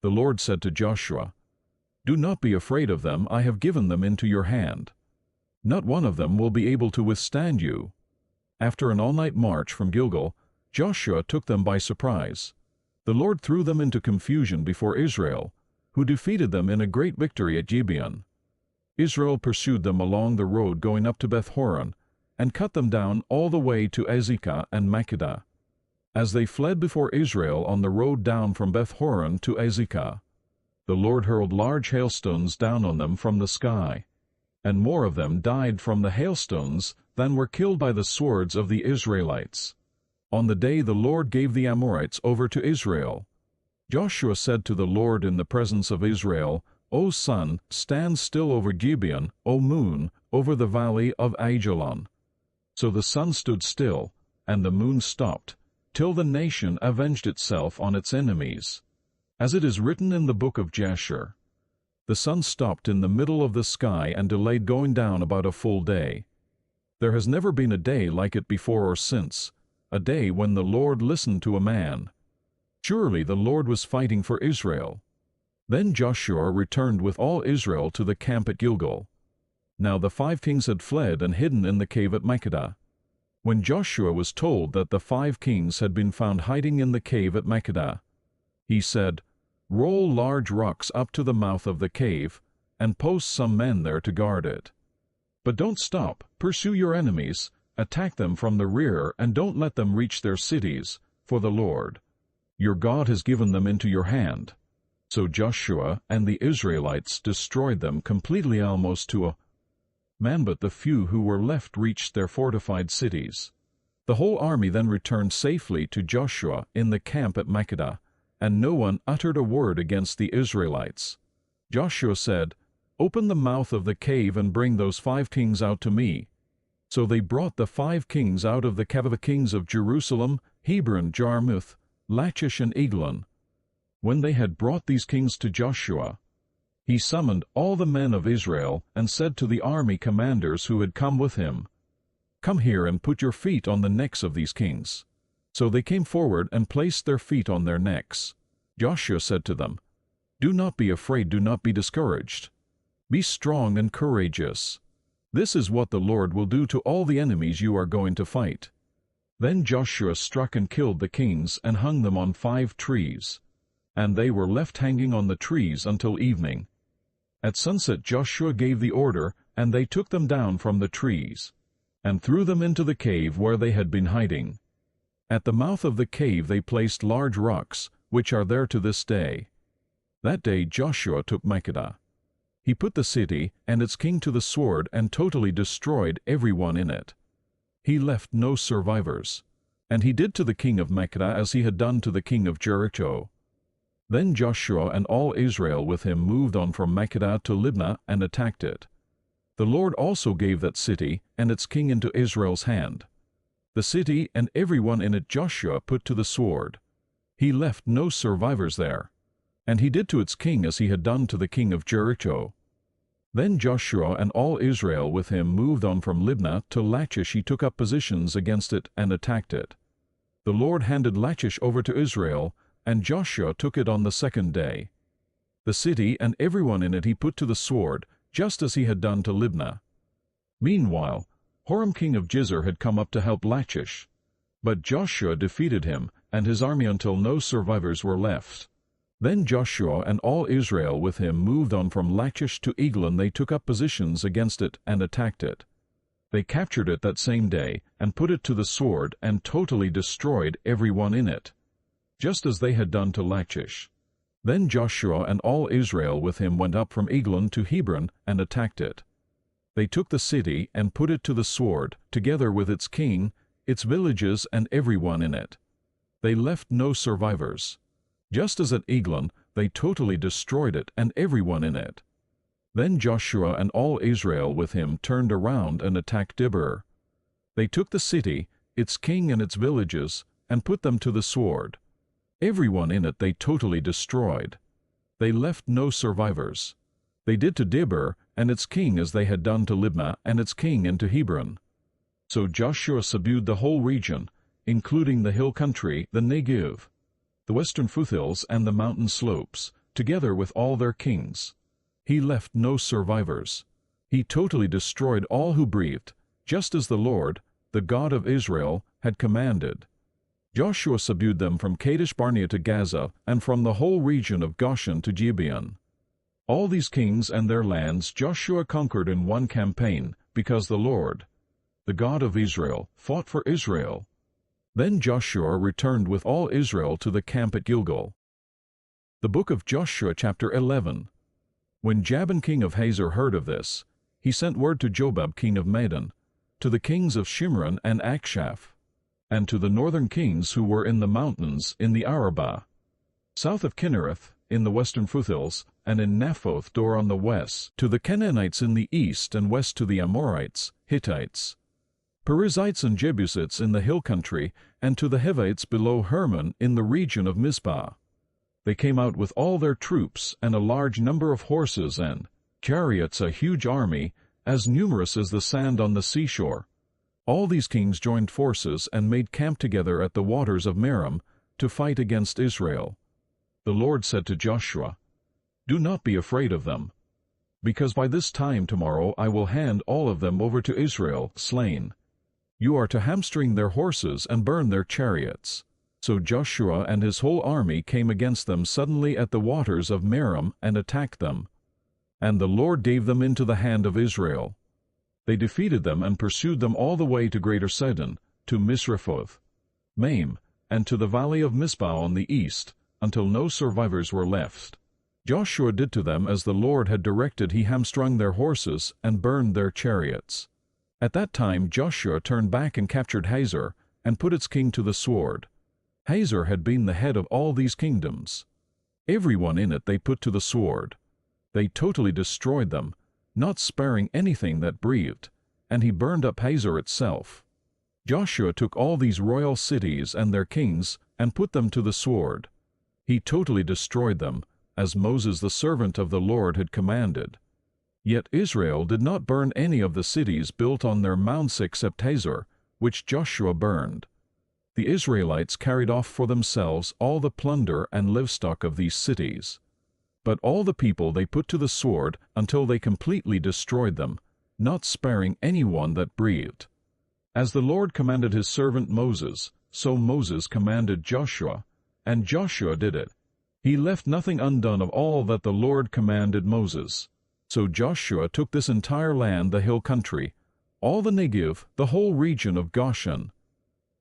The Lord said to Joshua, "Do not be afraid of them, I have given them into your hand. Not one of them will be able to withstand you." After an all-night march from Gilgal, Joshua took them by surprise. The Lord threw them into confusion before Israel, who defeated them in a great victory at Gibeon. Israel pursued them along the road going up to Beth-horon, and cut them down all the way to Azekah and Makkedah. As they fled before Israel on the road down from Beth-horon to Azekah, the Lord hurled large hailstones down on them from the sky, and more of them died from the hailstones than were killed by the swords of the Israelites. On the day the Lord gave the Amorites over to Israel, Joshua said to the Lord in the presence of Israel, "O sun, stand still over Gibeon, O moon, over the valley of Ajalon." So the sun stood still, and the moon stopped, till the nation avenged itself on its enemies. As it is written in the book of Jasher, "The sun stopped in the middle of the sky and delayed going down about a full day. There has never been a day like it before or since, a day when the Lord listened to a man." Surely the Lord was fighting for Israel. Then Joshua returned with all Israel to the camp at Gilgal. Now the 5 kings had fled and hidden in the cave at Makkedah. When Joshua was told that the 5 kings had been found hiding in the cave at Makkedah, he said, "Roll large rocks up to the mouth of the cave, and post some men there to guard it. But don't stop, pursue your enemies, attack them from the rear, and don't let them reach their cities, for the Lord, your God, has given them into your hand." So Joshua and the Israelites destroyed them completely, almost to a man, but the few who were left reached their fortified cities. The whole army then returned safely to Joshua in the camp at Makkedah, and no one uttered a word against the Israelites. Joshua said, "Open the mouth of the cave and bring those 5 kings out to me." So they brought the 5 kings out of the cave, the kings of Jerusalem, Hebron, Jarmuth, Lachish, and Eglon. When they had brought these kings to Joshua, he summoned all the men of Israel and said to the army commanders who had come with him, "Come here and put your feet on the necks of these kings." So they came forward and placed their feet on their necks. Joshua said to them, "Do not be afraid, do not be discouraged. Be strong and courageous. This is what the Lord will do to all the enemies you are going to fight." Then Joshua struck and killed the kings and hung them on 5 trees, and they were left hanging on the trees until evening. At sunset Joshua gave the order, and they took them down from the trees, and threw them into the cave where they had been hiding. At the mouth of the cave they placed large rocks, which are there to this day. That day Joshua took Makkedah. He put the city and its king to the sword and totally destroyed everyone in it. He left no survivors, and he did to the king of Makkedah as he had done to the king of Jericho. Then Joshua and all Israel with him moved on from Makkedah to Libnah and attacked it. The Lord also gave that city and its king into Israel's hand. The city and everyone in it Joshua put to the sword. He left no survivors there, and he did to its king as he had done to the king of Jericho. Then Joshua and all Israel with him moved on from Libnah to Lachish. He took up positions against it and attacked it. The Lord handed Lachish over to Israel, and Joshua took it on the 2nd day. The city and everyone in it he put to the sword, just as he had done to Libnah. Meanwhile, Horam king of Jizr had come up to help Lachish, but Joshua defeated him and his army until no survivors were left. Then Joshua and all Israel with him moved on from Lachish to Eglon. They took up positions against it and attacked it. They captured it that same day and put it to the sword and totally destroyed everyone in it, just as they had done to Lachish. Then Joshua and all Israel with him went up from Eglon to Hebron and attacked it. They took the city and put it to the sword, together with its king, its villages, and everyone in it. They left no survivors. Just as at Eglon, they totally destroyed it and everyone in it. Then Joshua and all Israel with him turned around and attacked Dibber. They took the city, its king and its villages, and put them to the sword. Everyone in it they totally destroyed. They left no survivors. They did to Dibber and its king as they had done to Libnah and its king and to Hebron. So Joshua subdued the whole region, including the hill country, the Negev, the western foothills and the mountain slopes, together with all their kings. He left no survivors. He totally destroyed all who breathed, just as the Lord, the God of Israel, had commanded. Joshua subdued them from Kadesh Barnea to Gaza, and from the whole region of Goshen to Gibeon. All these kings and their lands Joshua conquered in one campaign, because the Lord, the God of Israel, fought for Israel. Then Joshua returned with all Israel to the camp at Gilgal. The book of Joshua, chapter 11. When Jabin king of Hazor heard of this, he sent word to Jobab king of Madon, to the kings of Shimron and Akshaph, and to the northern kings who were in the mountains in the Arabah, south of Kinnereth, in the western foothills, and in Naphoth Dor on the west, to the Canaanites in the east and west, to the Amorites, Hittites, Perizzites and Jebusites in the hill country, and to the Hivites below Hermon in the region of Mizpah. They came out with all their troops and a large number of horses and chariots, a huge army, as numerous as the sand on the seashore. All these kings joined forces and made camp together at the waters of Merom to fight against Israel. The Lord said to Joshua, "Do not be afraid of them, because by this time tomorrow I will hand all of them over to Israel, slain. You are to hamstring their horses and burn their chariots." So Joshua and his whole army came against them suddenly at the waters of Merom and attacked them. And the Lord gave them into the hand of Israel. They defeated them and pursued them all the way to Greater Sidon, to Misrephoth, Maim, and to the valley of Mizpah on the east, until no survivors were left. Joshua did to them as the Lord had directed. He hamstrung their horses and burned their chariots. At that time Joshua turned back and captured Hazor, and put its king to the sword. Hazor had been the head of all these kingdoms. Everyone in it they put to the sword. They totally destroyed them, not sparing anything that breathed, and he burned up Hazor itself. Joshua took all these royal cities and their kings and put them to the sword. He totally destroyed them, as Moses the servant of the Lord had commanded. Yet Israel did not burn any of the cities built on their mounts except Hazor, which Joshua burned. The Israelites carried off for themselves all the plunder and livestock of these cities. But all the people they put to the sword until they completely destroyed them, not sparing anyone that breathed. As the Lord commanded his servant Moses, so Moses commanded Joshua, and Joshua did it. He left nothing undone of all that the Lord commanded Moses. So Joshua took this entire land, the hill country, all the Negev, the whole region of Goshen,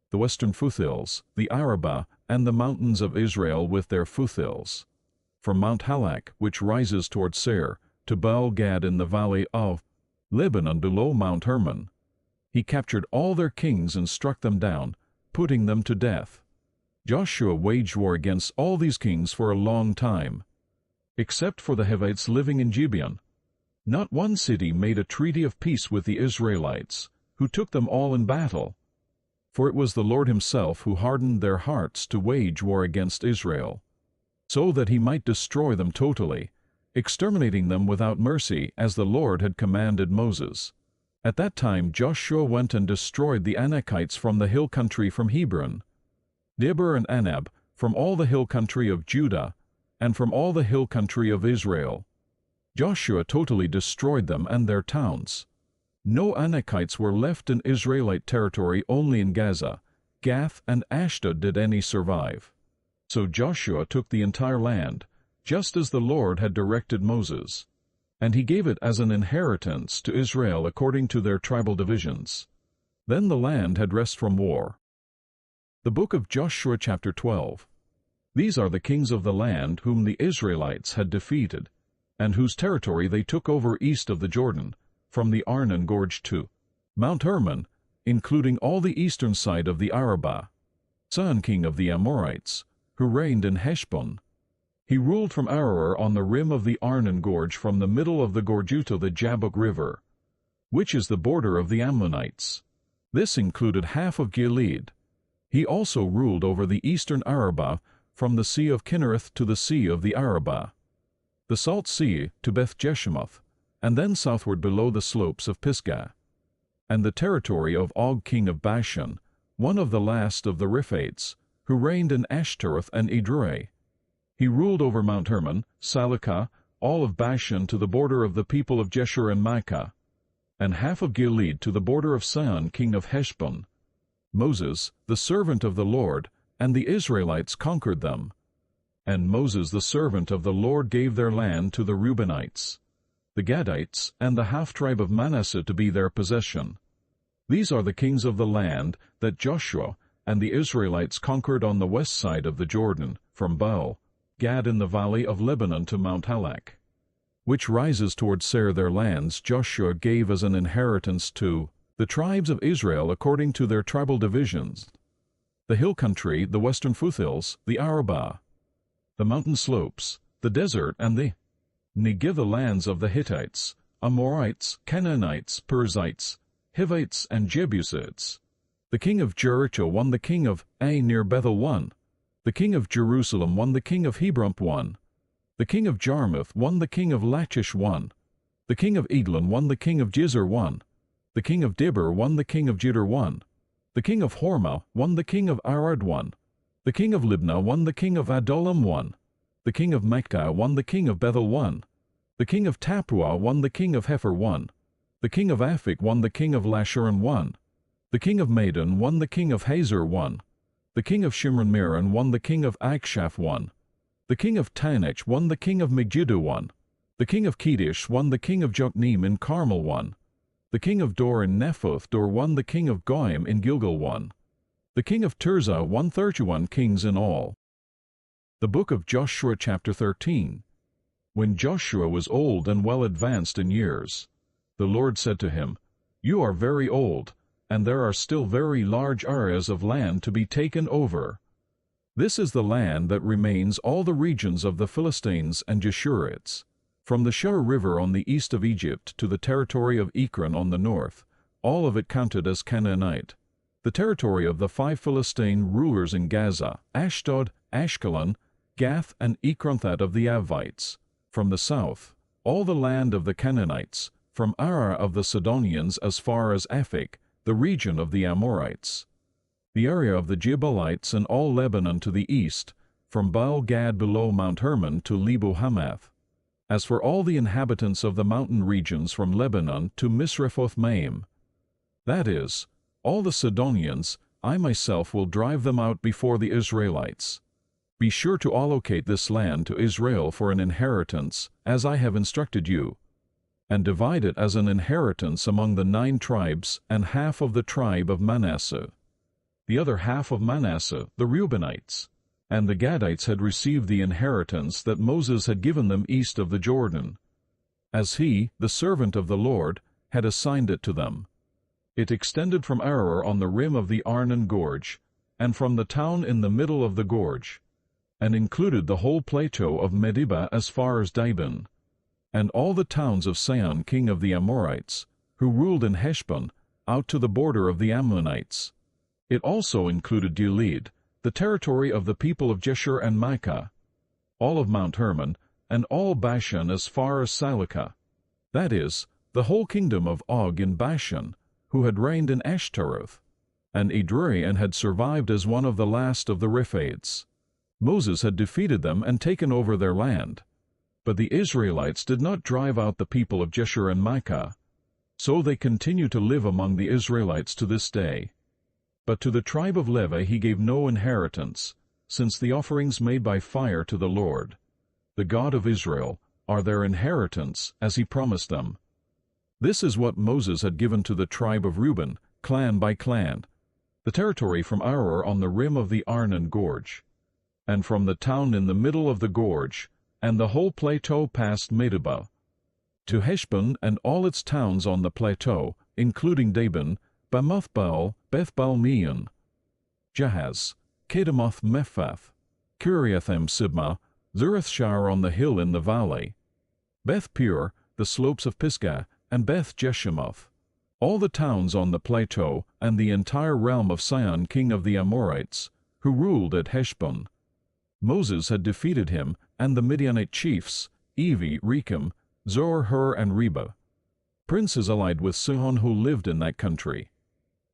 the western foothills, the Arabah, and the mountains of Israel with their foothills, from Mount Halak, which rises toward Seir, to Baal-Gad in the valley of Lebanon below Mount Hermon. He captured all their kings and struck them down, putting them to death. Joshua waged war against all these kings for a long time, except for the Hivites living in Gibeon. Not one city made a treaty of peace with the Israelites, who took them all in battle. For it was the Lord himself who hardened their hearts to wage war against Israel, so that he might destroy them totally, exterminating them without mercy, as the Lord had commanded Moses. At that time Joshua went and destroyed the Anakites from the hill country from Hebron, Dibber and Anab, from all the hill country of Judah, and from all the hill country of Israel. Joshua totally destroyed them and their towns. No Anakites were left in Israelite territory, only in Gaza, Gath, and Ashdod did any survive. So Joshua took the entire land, just as the Lord had directed Moses. And he gave it as an inheritance to Israel according to their tribal divisions. Then the land had rest from war. The book of Joshua chapter 12. These are the kings of the land whom the Israelites had defeated, and whose territory they took over east of the Jordan, from the Arnon gorge to Mount Hermon, including all the eastern side of the Arabah. Sihon king of the Amorites, who reigned in Heshbon. He ruled from Aroer on the rim of the Arnon gorge from the middle of the gorge to the Jabbok river, which is the border of the Ammonites. This included half of Gilead. He also ruled over the eastern Arabah from the Sea of Kinnereth to the Sea of the Arabah, the Salt Sea to Beth-Jeshemoth, and then southward below the slopes of Pisgah, and the territory of Og king of Bashan, one of the last of the Riphates, who reigned in Ashtaroth and Edrei. He ruled over Mount Hermon, Salekah, all of Bashan to the border of the people of Jeshur and Micah, and half of Gilead to the border of Sihon king of Heshbon. Moses, the servant of the Lord, and the Israelites conquered them. And Moses the servant of the Lord gave their land to the Reubenites, the Gadites, and the half-tribe of Manasseh to be their possession. These are the kings of the land that Joshua and the Israelites conquered on the west side of the Jordan, from Baal, Gad in the valley of Lebanon to Mount Halak, which rises toward Seir. Their lands Joshua gave as an inheritance to the tribes of Israel according to their tribal divisions: the hill country, the western foothills, the Arabah, the mountain slopes, the desert, and the Negev, the lands of the Hittites, Amorites, Canaanites, Perizzites, Hivites, and Jebusites. The king of Jericho won the king of Ai near Bethel won. The king of Jerusalem won the king of Hebron won. The king of Jarmuth won the king of Lachish won. The king of Eglon won the king of Jizr won. The king of Dibber won the king of Jidder won. The king of Hormah won the king of Arad won. The king of Libnah won the king of Adullam won. The king of Mecca won the king of Bethel won. The king of Tappuah won the king of Hepher won. The king of Aphik won the king of Lasharon won. The king of Madon won the king of Hazor won. The king of Shimron-Meron won the king of Akshaph won. The king of Tanech won the king of Megiddo won. The king of Kedesh won the king of Jokneam in Carmel won. The king of Dor in Nephoth Dor won the king of Goim in Gilgal won. The king of Tirzah won 31 kings in all. The book of Joshua chapter 13. When Joshua was old and well advanced in years, the Lord said to him, "You are very old, and there are still very large areas of land to be taken over. This is the land that remains, all the regions of the Philistines and Jeshurites, from the Shur river on the east of Egypt to the territory of Ekron on the north, all of it counted as Canaanite. The territory of the 5 Philistine rulers in Gaza, Ashdod, Ashkelon, Gath, and Ekron, that of the Avites. From the south, all the land of the Canaanites, from Arah of the Sidonians as far as Aphik, the region of the Amorites. The area of the Gibeonites and all Lebanon to the east, from Baal-Gad below Mount Hermon to Lebo-Hamath. As for all the inhabitants of the mountain regions from Lebanon to Misrephoth-Maim, that is, all the Sidonians, I myself will drive them out before the Israelites. Be sure to allocate this land to Israel for an inheritance, as I have instructed you, and divide it as an inheritance among the 9 tribes and half of the tribe of Manasseh. The other half of Manasseh, the Reubenites, and the Gadites had received the inheritance that Moses had given them east of the Jordan, as he, the servant of the Lord, had assigned it to them. It extended from Aroer on the rim of the Arnon gorge, and from the town in the middle of the gorge, and included the whole plateau of Medeba as far as Dibon, and all the towns of Sihon king of the Amorites, who ruled in Heshbon, out to the border of the Ammonites. It also included Gilead, the territory of the people of Jeshur and Micah, all of Mount Hermon, and all Bashan as far as Salekah, that is, the whole kingdom of Og in Bashan, who had reigned in Ashtaroth, and Edrei, and had survived as one of the last of the Riphates. Moses had defeated them and taken over their land. But the Israelites did not drive out the people of Jeshur and Micah, so they continue to live among the Israelites to this day. But to the tribe of Levi he gave no inheritance, since the offerings made by fire to the Lord, the God of Israel, are their inheritance, as he promised them. This is what Moses had given to the tribe of Reuben, clan by clan, the territory from Aroer on the rim of the Arnon Gorge, and from the town in the middle of the gorge, and the whole plateau past Medeba, to Heshbon and all its towns on the plateau, including Debon, Bamothbaal, Bethbalmeon, Jahaz, Kedemoth Mephath, Kiriathaim Sibmah, Zerethshire on the hill in the valley, Beth Peor, the slopes of Pisgah, and Beth Jeshemoth, all the towns on the plateau, and the entire realm of Sihon king of the Amorites, who ruled at Heshbon. Moses had defeated him and the Midianite chiefs, Evi, Rechem, Zor, Hur, and Reba, princes allied with Sihon who lived in that country.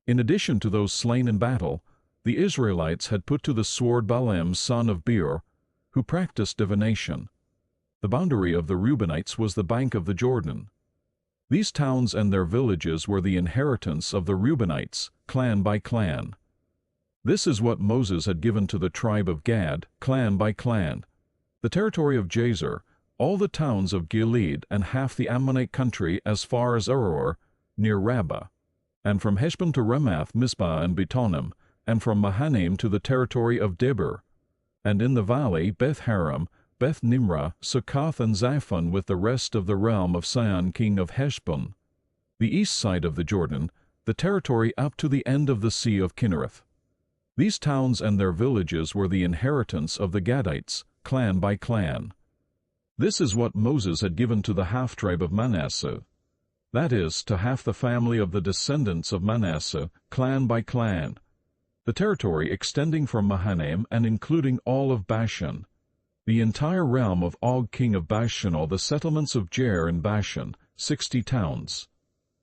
In addition to those slain in battle, the Israelites had put to the sword Balaam son of Beor, who practiced divination. The boundary of the Reubenites was the bank of the Jordan. These towns and their villages were the inheritance of the Reubenites, clan by clan. This is what Moses had given to the tribe of Gad, clan by clan, the territory of Jazer, all the towns of Gilead, and half the Ammonite country as far as Aroer, near Rabbah, and from Heshbon to Ramath, Mizpah, and Betonim, and from Mahanaim to the territory of Debir, and in the valley Beth-Haram, Beth-Nimrah, Succoth, and Zaphon, with the rest of the realm of Sihon king of Heshbon, the east side of the Jordan, the territory up to the end of the sea of Kinnereth. These towns and their villages were the inheritance of the Gadites, clan by clan. This is what Moses had given to the half-tribe of Manasseh, that is, to half the family of the descendants of Manasseh, clan by clan, the territory extending from Mahanaim and including all of Bashan, the entire realm of Og king of Bashan, all the settlements of Jair and Bashan, 60 towns,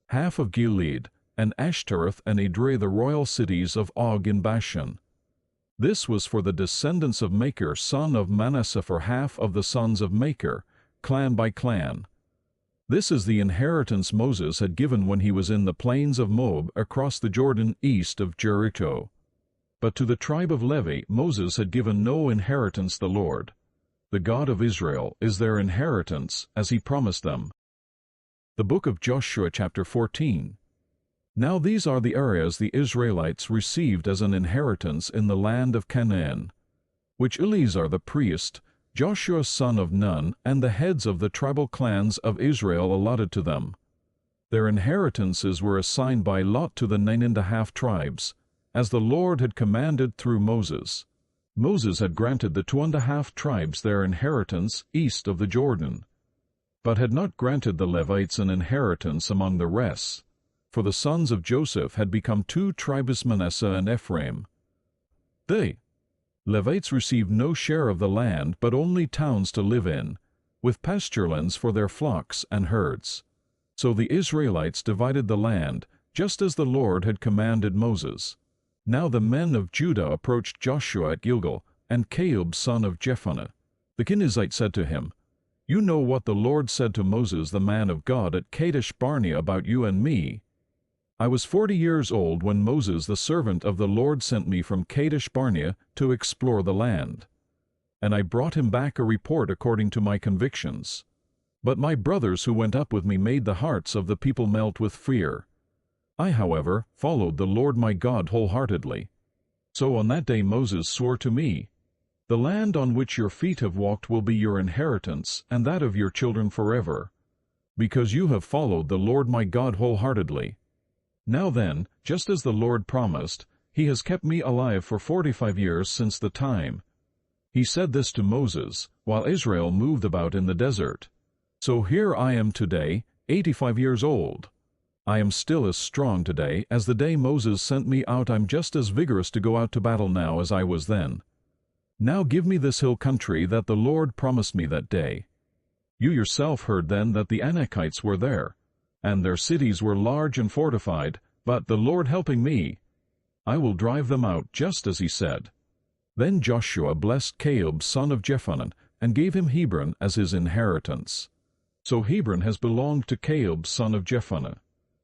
half of Gilead, and Ashtaroth and Edrei, the royal cities of Og in Bashan. This was for the descendants of Machir son of Manasseh, for half of the sons of Machir, clan by clan. This is the inheritance Moses had given when he was in the plains of Moab across the Jordan east of Jericho. But to the tribe of Levi Moses had given no inheritance. The Lord, the God of Israel, is their inheritance, as he promised them. The book of Joshua, chapter 14. Now these are the areas the Israelites received as an inheritance in the land of Canaan, which Eleazar the priest, Joshua son of Nun, and the heads of the tribal clans of Israel allotted to them. Their inheritances were assigned by lot to the 9½ tribes, as the Lord had commanded through Moses. Moses had granted the 2½ tribes their inheritance east of the Jordan, but had not granted the Levites an inheritance among the rest, for the sons of Joseph had become 2 tribes, Manasseh and Ephraim. They, Levites, received no share of the land, but only towns to live in, with pasturelands for their flocks and herds. So the Israelites divided the land, just as the Lord had commanded Moses. Now the men of Judah approached Joshua at Gilgal, and Caleb son of Jephunneh. The Kenizzite said to him, "You know what the Lord said to Moses the man of God at Kadesh Barnea about you and me. I was 40 years old when Moses the servant of the Lord sent me from Kadesh Barnea to explore the land. And I brought him back a report according to my convictions. But my brothers who went up with me made the hearts of the people melt with fear. I, however, followed the Lord my God wholeheartedly. So on that day Moses swore to me, 'The land on which your feet have walked will be your inheritance, and that of your children forever, because you have followed the Lord my God wholeheartedly.' Now then, just as the Lord promised, he has kept me alive for 45 years since the time." He said this to Moses, while Israel moved about in the desert. So here I am today, 85 years old. I am still as strong today as the day Moses sent me out. I'm just as vigorous to go out to battle now as I was then. Now give me this hill country that the Lord promised me that day. You yourself heard then that the Anakites were there, and their cities were large and fortified, but the Lord helping me, I will drive them out just as he said." Then Joshua blessed Caleb son of Jephunneh, and gave him Hebron as his inheritance. So Hebron has belonged to Caleb son of Jephunneh,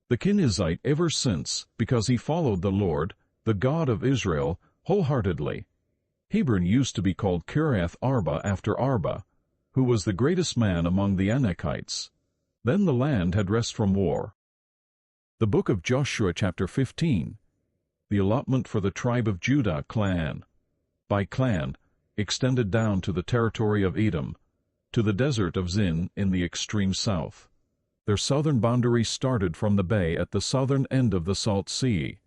the Kenizzite, ever since, because he followed the Lord, the God of Israel, wholeheartedly. Hebron used to be called Kiriath Arba after Arba, who was the greatest man among the Anakites. Then the land had rest from war. The book of Joshua chapter 15. The allotment for the tribe of Judah clan. By clan, extended down to the territory of Edom, to the desert of Zin in the extreme south. Their southern boundary started from the bay at the southern end of the Salt Sea,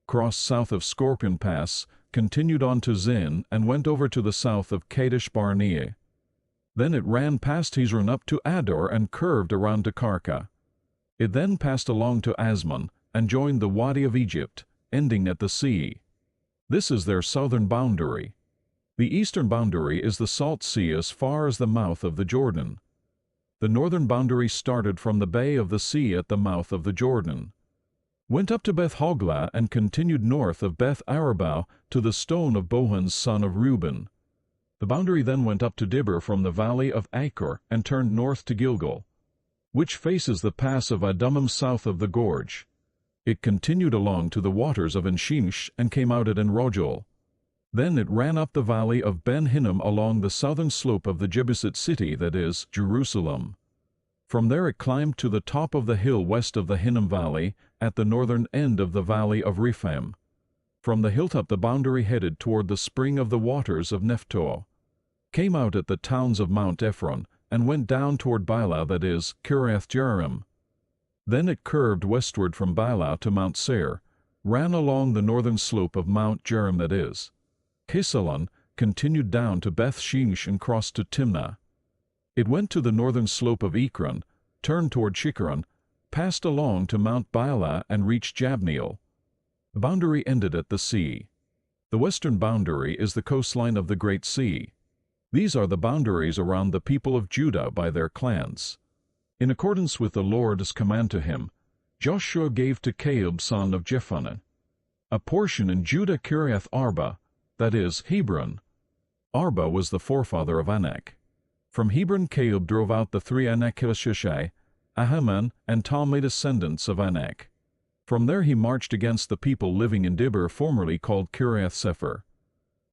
crossed south of Scorpion Pass, continued on to Zin, and went over to the south of Kadesh Barnea. Then it ran past Hezron up to Ador and curved around to Karka. It then passed along to Asmon and joined the Wadi of Egypt, ending at the sea. This is their southern boundary. The eastern boundary is the Salt Sea as far as the mouth of the Jordan. The northern boundary started from the bay of the sea at the mouth of the Jordan, went up to Beth Hoglah and continued north of Beth Arabah to the stone of Bohan son of Reuben. The boundary then went up to Dibber from the valley of Achor and turned north to Gilgal, which faces the pass of Adumim south of the gorge. It continued along to the waters of En-Shemesh and came out at En-Rogel. Then it ran up the valley of Ben-Hinnom along the southern slope of the Jebusite city, that is, Jerusalem. From there it climbed to the top of the hill west of the Hinnom Valley, at the northern end of the valley of Rephaim. From the hilltop the boundary headed toward the spring of the waters of Nephtoah, came out at the towns of Mount Ephron, and went down toward Baalah, that is, Kiriath Jearim. Then it curved westward from Baalah to Mount Seir, ran along the northern slope of Mount Jearim, that is, Kesalon, continued down to Beth Shemesh and crossed to Timnah. It went to the northern slope of Ekron, turned toward Shikron, passed along to Mount Baalah and reached Jabneel. The boundary ended at the sea. The western boundary is the coastline of the Great Sea. These are the boundaries around the people of Judah by their clans. In accordance with the Lord's command to him, Joshua gave to Caleb son of Jephunneh a portion in Judah Kiriath Arba, that is, Hebron. Arba was the forefather of Anak. From Hebron Caleb drove out the three Anakites, Ahiman and Talmai, descendants of Anak. From there he marched against the people living in Dibber, formerly called Kiriath Sepher.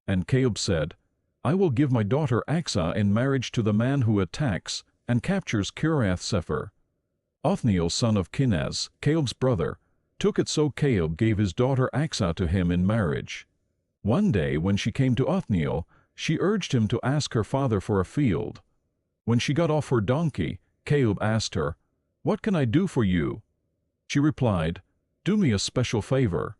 And Caleb said, I will give my daughter Aksah in marriage to the man who attacks and captures Kiriath Sepher. Othniel son of Kenaz, Caleb's brother, took it, so Caleb gave his daughter Aksah to him in marriage. One day when she came to Othniel, she urged him to ask her father for a field. When she got off her donkey, Caleb asked her, What can I do for you? She replied, Do me a special favor.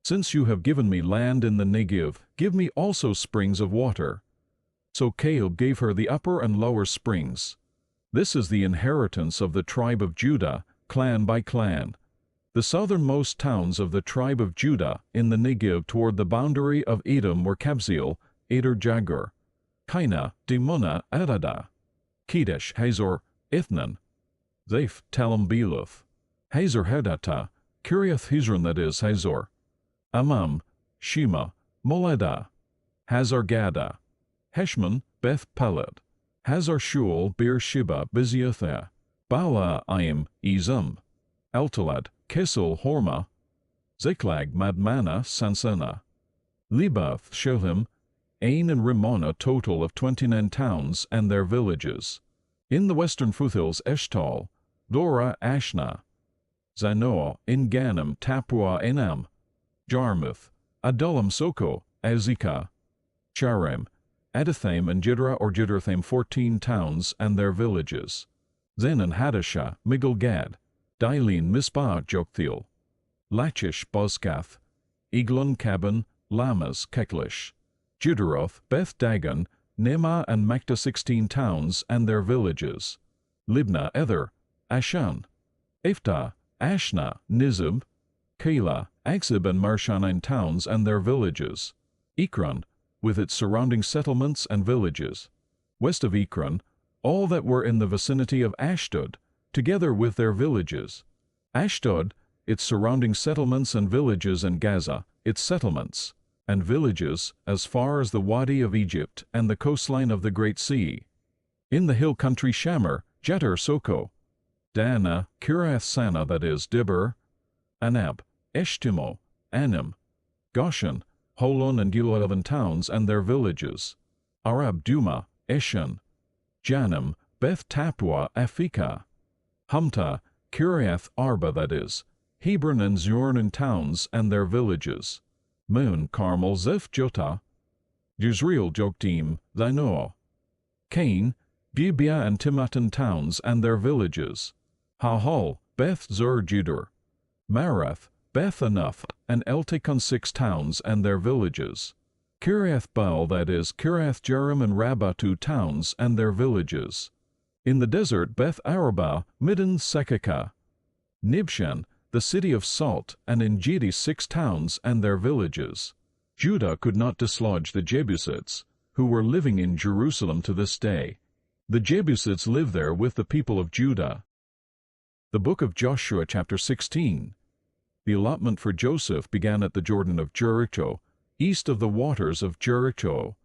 Since you have given me land in the Negev, give me also springs of water. So Caleb gave her the upper and lower springs. This is the inheritance of the tribe of Judah, clan by clan. The southernmost towns of the tribe of Judah in the Negev toward the boundary of Edom were Kabzeel, Eder Jagur, Kaina, Dimonah, Adada, Kedesh, Hazor, Ithnan, Zaph, Talam-Beluth, Hazor Hadata, Kiriath Hezron, that is, Hazor, Amam, Shema, Moladah, Hazar Gada, Heshmon, Beth Palad, Hazar Shual, Beersheba, Biziathah, Baala Aim, Ezum, Eltalad, Kesel, Hormah, Ziklag, Madmana, Sansana, Lebath, Shelhim, Ain and Rimmon, a total of 29 towns and their villages. In the western foothills Eshtal, Dora, Ashna, Zanoah, En-Ganim, Tapua, Enam, Jarmuth, Adullam, Soko, Azekah, Charem, Adathaim and Jidra or Jidrathaim, 14 towns and their villages. Zen and Hadashah, Migdal-Gad, Dilene, Mizpah, Joktheel, Lachish, Bozkath, Eglon, Caban, Lamas, Keklish, Juderoth, Beth Dagon, Nemah and Makta, 16 towns and their villages. Libnah, Ether, Ashan, Ephah, Ashna, Nizib, Keilah, Aksib and Marsha, 9 towns and their villages. Ekron, with its surrounding settlements and villages. West of Ekron, all that were in the vicinity of Ashdod, together with their villages. Ashdod, its surrounding settlements and villages, and Gaza, its settlements and villages, as far as the Wadi of Egypt and the coastline of the Great Sea. In the hill country Shamir, Jeter, Soko, Dana, Kiriath Sana, that is, Dibber, Anab, Eshtimo, Anim, Goshen, Holon and Gilgal, 11 towns and their villages. Arab, Duma, Eshan, Janim, Beth Tapua, Aphekah, Humta, Kiriath Arba, that is, Hebron and Zorn and towns and their villages, Moon, Carmel, Zeph Jotah, Jezreel, Jokteam, Zanoah, Cain, Gibeah and Timatan towns and their villages, Hahal, Beth Zur Judah, Marath, Beth Anath, and Eltekon 6 towns and their villages, Kiriath Baal, that is, Kiriath Jearim and Rabbah 2 towns and their villages. In the desert, Beth Arabah, Midden Sekekah, Nibshan, the city of salt, and En Gedi 6 towns and their villages. Judah could not dislodge the Jebusites, who were living in Jerusalem to this day. The Jebusites live there with the people of Judah. The book of Joshua, chapter 16. The allotment for Joseph began at the Jordan of Jericho, east of the waters of Jericho,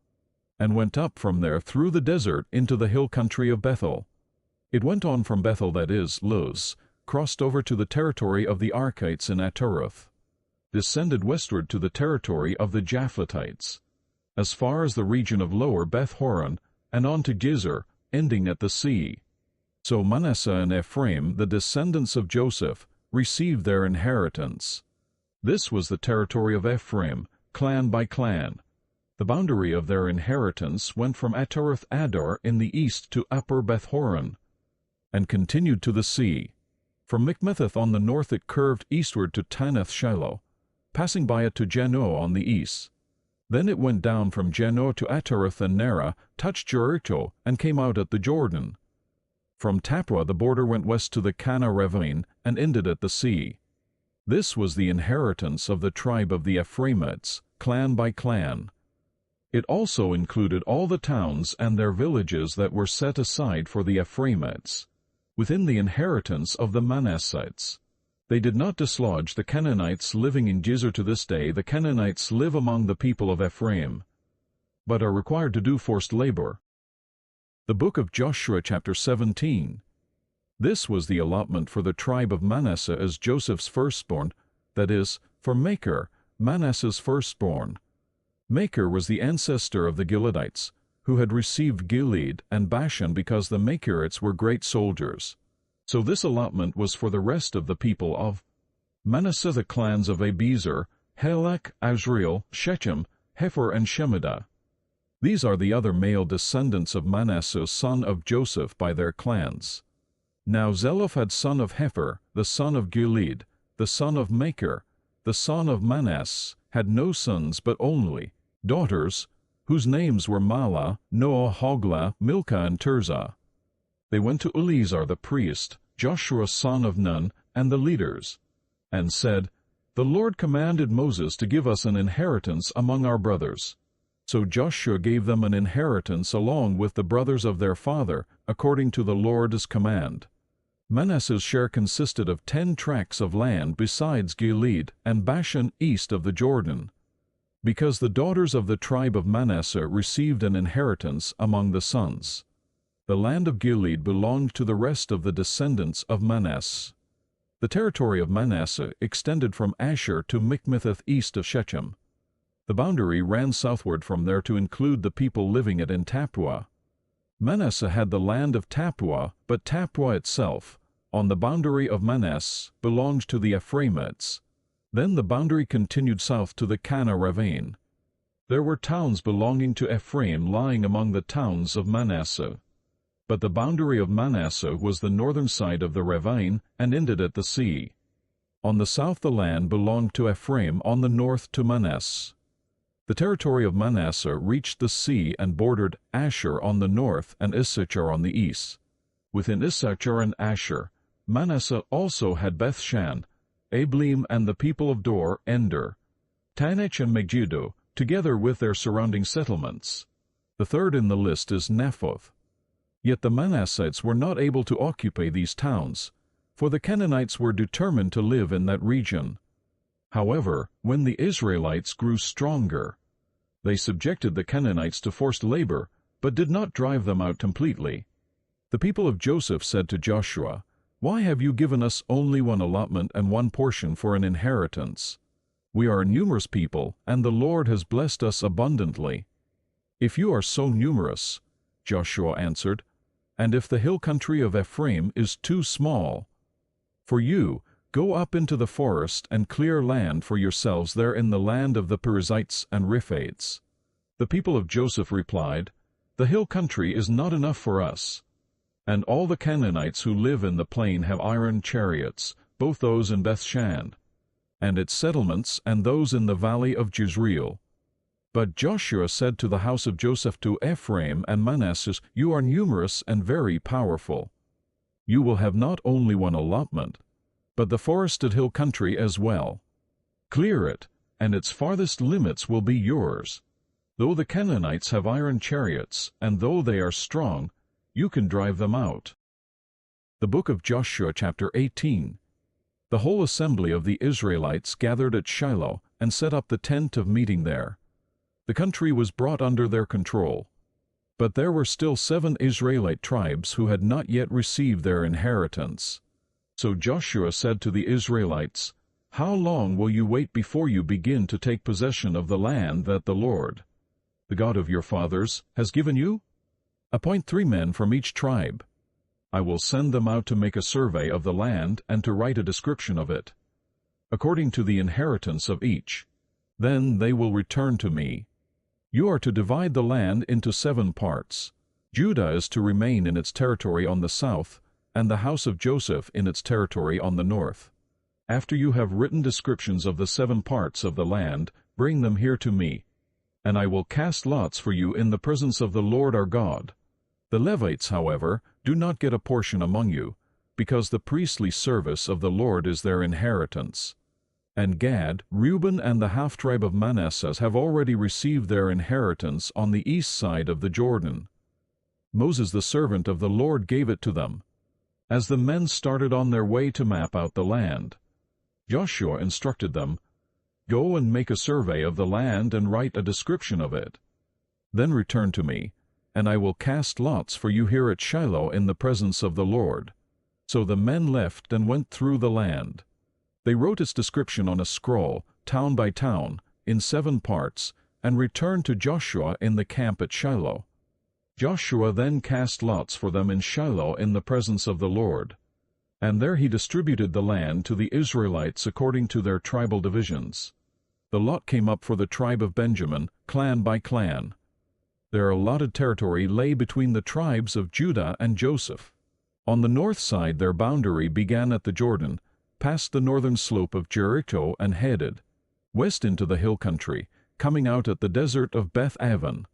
and went up from there through the desert into the hill country of Bethel. It went on from Bethel, that is, Luz, crossed over to the territory of the Archites in Ataroth, descended westward to the territory of the Japhletites, as far as the region of lower Beth-horon, and on to Gezer, ending at the sea. So Manasseh and Ephraim, the descendants of Joseph, received their inheritance. This was the territory of Ephraim, clan by clan. The boundary of their inheritance went from Ataroth Adar in the east to Upper Beth-horon, and continued to the sea. From Michmetheth on the north it curved eastward to Tanath Shiloh, passing by it to Janoah on the east. Then it went down from Janoah to Ataroth and Nerah, touched Jericho, and came out at the Jordan. From Tapua the border went west to the Kana ravine and ended at the sea. This was the inheritance of the tribe of the Ephraimites, clan by clan. It also included all the towns and their villages that were set aside for the Ephraimites, within the inheritance of the Manassites. They did not dislodge the Canaanites living in Gezer to this day. The Canaanites live among the people of Ephraim, but are required to do forced labor. The book of Joshua, chapter 17. This was the allotment for the tribe of Manasseh as Joseph's firstborn, that is, for Machir, Manasseh's firstborn. Machir was the ancestor of the Gileadites, who had received Gilead and Bashan because the Machirites were great soldiers. So this allotment was for the rest of the people of Manasseh, the clans of Abiezer, Helek, Azriel, Shechem, Hepher, and Shemida. These are the other male descendants of Manasseh, son of Joseph, by their clans. Now Zelophehad, son of Hepher, the son of Gilead, the son of Machir, the son of Manasseh, had no sons but only daughters, whose names were Mahlah, Noah, Hoglah, Milcah, and Tirzah. They went to Eleazar the priest, Joshua son of Nun, and the leaders, and said, "The Lord commanded Moses to give us an inheritance among our brothers." So Joshua gave them an inheritance along with the brothers of their father, according to the Lord's command. Manasseh's share consisted of 10 tracts of land besides Gilead and Bashan east of the Jordan, because the daughters of the tribe of Manasseh received an inheritance among the sons. The land of Gilead belonged to the rest of the descendants of Manasseh. The territory of Manasseh extended from Asher to Michmetheth east of Shechem. The boundary ran southward from there to include the people living at Tapua. Manasseh had the land of Tapua, but Tapua itself, on the boundary of Manasseh, belonged to the Ephraimites. Then the boundary continued south to the Kana ravine. There were towns belonging to Ephraim lying among the towns of Manasseh. But the boundary of Manasseh was the northern side of the ravine and ended at the sea. On the south the land belonged to Ephraim, on the north to Manasseh. The territory of Manasseh reached the sea and bordered Asher on the north and Issachar on the east. Within Issachar and Asher, Manasseh also had Bethshan, Ablim, and the people of Dor, Ender, Tanech, and Megiddo, together with their surrounding settlements. The third in the list is Naphoth. Yet the Manassites were not able to occupy these towns, for the Canaanites were determined to live in that region. However, when the Israelites grew stronger, they subjected the Canaanites to forced labor, but did not drive them out completely. The people of Joseph said to Joshua, "Why have you given us only one allotment and one portion for an inheritance? We are a numerous people, and the Lord has blessed us abundantly." "If you are so numerous," Joshua answered, And if the hill country of Ephraim is too small for you, go up into the forest and clear land for yourselves there in the land of the Perizzites and Rephaites. The people of Joseph replied, The hill country is not enough for us. And all the Canaanites who live in the plain have iron chariots, both those in Bethshan, and its settlements, and those in the valley of Jezreel. But Joshua said to the house of Joseph, to Ephraim and Manasseh, You are numerous and very powerful. You will have not only one allotment, but the forested hill country as well. Clear it, and its farthest limits will be yours. Though the Canaanites have iron chariots, and though they are strong, you can drive them out. The book of Joshua, chapter 18. The whole assembly of the Israelites gathered at Shiloh and set up the tent of meeting there. The country was brought under their control. But there were still 7 Israelite tribes who had not yet received their inheritance. So Joshua said to the Israelites, How long will you wait before you begin to take possession of the land that the Lord, the God of your fathers, has given you? Appoint 3 men from each tribe. I will send them out to make a survey of the land and to write a description of it, according to the inheritance of each. Then they will return to me. You are to divide the land into 7 parts. Judah is to remain in its territory on the south, and the house of Joseph in its territory on the north. After you have written descriptions of the 7 parts of the land, bring them here to me, and I will cast lots for you in the presence of the Lord our God. The Levites, however, do not get a portion among you, because the priestly service of the Lord is their inheritance. And Gad, Reuben, and the half-tribe of Manasseh have already received their inheritance on the east side of the Jordan. Moses the servant of the Lord gave it to them, as the men started on their way to map out the land. Joshua instructed them, Go and make a survey of the land and write a description of it. Then return to me, and I will cast lots for you here at Shiloh in the presence of the Lord. So the men left and went through the land. They wrote its description on a scroll, town by town, in 7 parts, and returned to Joshua in the camp at Shiloh. Joshua then cast lots for them in Shiloh in the presence of the Lord. And there he distributed the land to the Israelites according to their tribal divisions. The lot came up for the tribe of Benjamin, clan by clan. Their allotted territory lay between the tribes of Judah and Joseph. On the north side their boundary began at the Jordan, past the northern slope of Jericho, and headed west into the hill country, coming out at the desert of Beth-aven.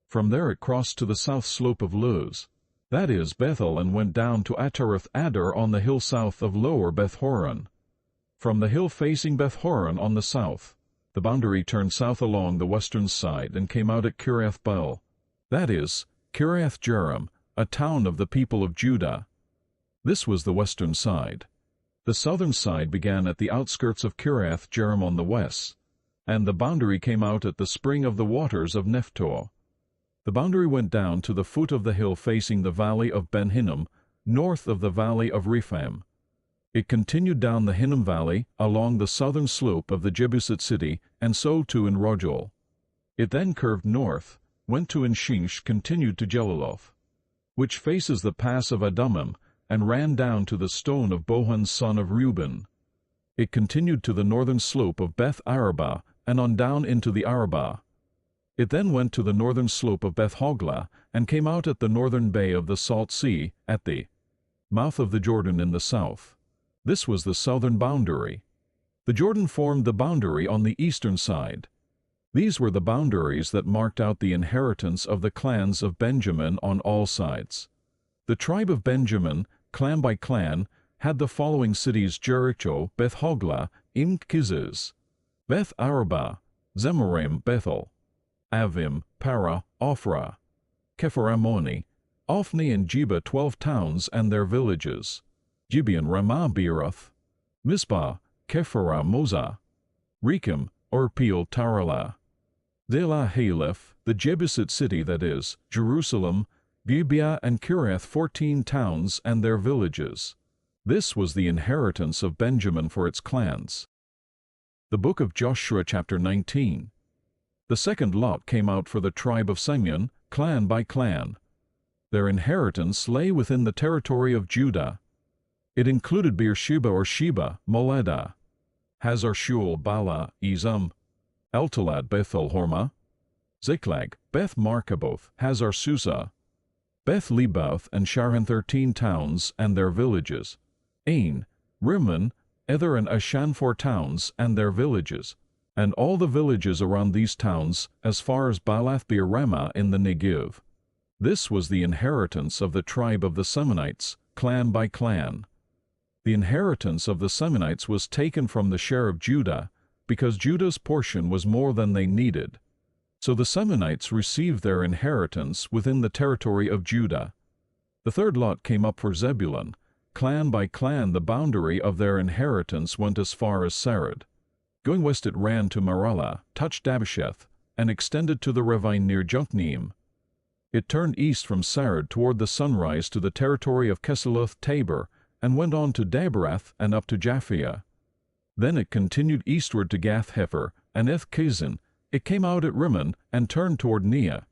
From there it crossed to the south slope of Luz, that is, Bethel, and went down to Ataroth-Adar on the hill south of Lower Beth-horon. From the hill facing Beth-horon on the south, the boundary turned south along the western side and came out at Kiriath-baal, that is, Kiriath-jearim, a town of the people of Judah. This was the western side. The southern side began at the outskirts of Kiriath-jearim on the west, and the boundary came out at the spring of the waters of Nephtoah. The boundary went down to the foot of the hill facing the valley of Ben Hinnom, north of the valley of Rephaim. It continued down the Hinnom valley along the southern slope of the Jebusite city, and so to En Rogel. It then curved north, went to En-Shinsh, continued to Jeliloth, which faces the pass of Adumim, and ran down to the stone of Bohan son of Reuben. It continued to the northern slope of Beth-arabah, and on down into the Arabah. It then went to the northern slope of Beth-hoglah, and came out at the northern bay of the Salt Sea, at the mouth of the Jordan in the south. This was the southern boundary. The Jordan formed the boundary on the eastern side. These were the boundaries that marked out the inheritance of the clans of Benjamin on all sides. The tribe of Benjamin, clan by clan, had the following cities: Jericho, Beth-hoglah, Im-Kiziz, Beth-arabah, Zemarim, Bethel, Avim, Para, Ophrah, Kepharammoni, Ophni, and Jeba, 12 towns and their villages, Gibeon, Ramah, Beeroth, Mizpah, Kephara, Mozah, Rechem, Orpeel, Taralah, Zelah, Haleph, the Jebusite city, that is, Jerusalem, Gibeah, and Kiriath, 14 towns and their villages. This was the inheritance of Benjamin for its clans. The book of Joshua, chapter 19. The second lot came out for the tribe of Simeon, clan by clan. Their inheritance lay within the territory of Judah. It included Beersheba or Sheba, Moladah, Hazar-Shual, Bala, Ezam, Eltalad, Beth-el-Hormah, Ziklag, Beth-Markaboth, Hazar-Susa, Beth-Lebaoth, and Sharan, 13 towns and their villages, Ain, Rimmon, Ether, and Ashan, 4 towns and their villages, and all the villages around these towns as far as Baalath-beer-Ramah in the Negev. This was the inheritance of the tribe of the Semonites, clan by clan. The inheritance of the Semonites was taken from the share of Judah, because Judah's portion was more than they needed. So the Semonites received their inheritance within the territory of Judah. The third lot came up for Zebulun. Clan by clan, the boundary of their inheritance went as far as Sarid. Going west it ran to Maralah, touched Dabbesheth, and extended to the ravine near Jokneam. It turned east from Sarid toward the sunrise to the territory of Keseloth-Tabor, and went on to Daberath and up to Japhia. Then it continued eastward to Gath-Hefer and Eth-Kazin. It came out at Rimmon and turned toward Neah.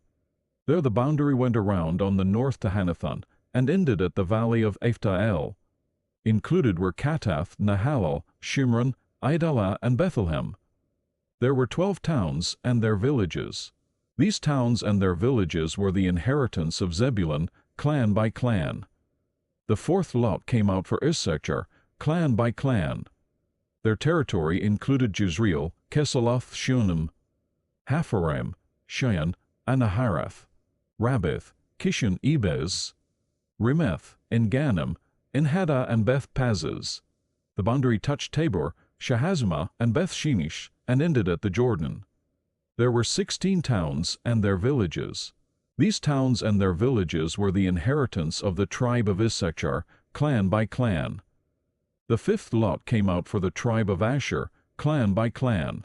There the boundary went around on the north to Hanathon, and ended at the valley of Ephtael. Included were Katath, Nahalal, Shimron, Idalah, and Bethlehem. There were 12 towns and their villages. These towns and their villages were the inheritance of Zebulun, clan by clan. The fourth lot came out for Issachar, clan by clan. Their territory included Jezreel, Keseloth-Shunem, Hapharaim, Cheyenne, Anaharath, Rabbith, Kishon-Ebez, Remeth, En-Ganim, En-Haddah, and Beth-Pazzez. The boundary touched Tabor, Shahazimah, and Beth-Shemesh, and ended at the Jordan. There were 16 towns and their villages. These towns and their villages were the inheritance of the tribe of Issachar, clan by clan. The fifth lot came out for the tribe of Asher, clan by clan.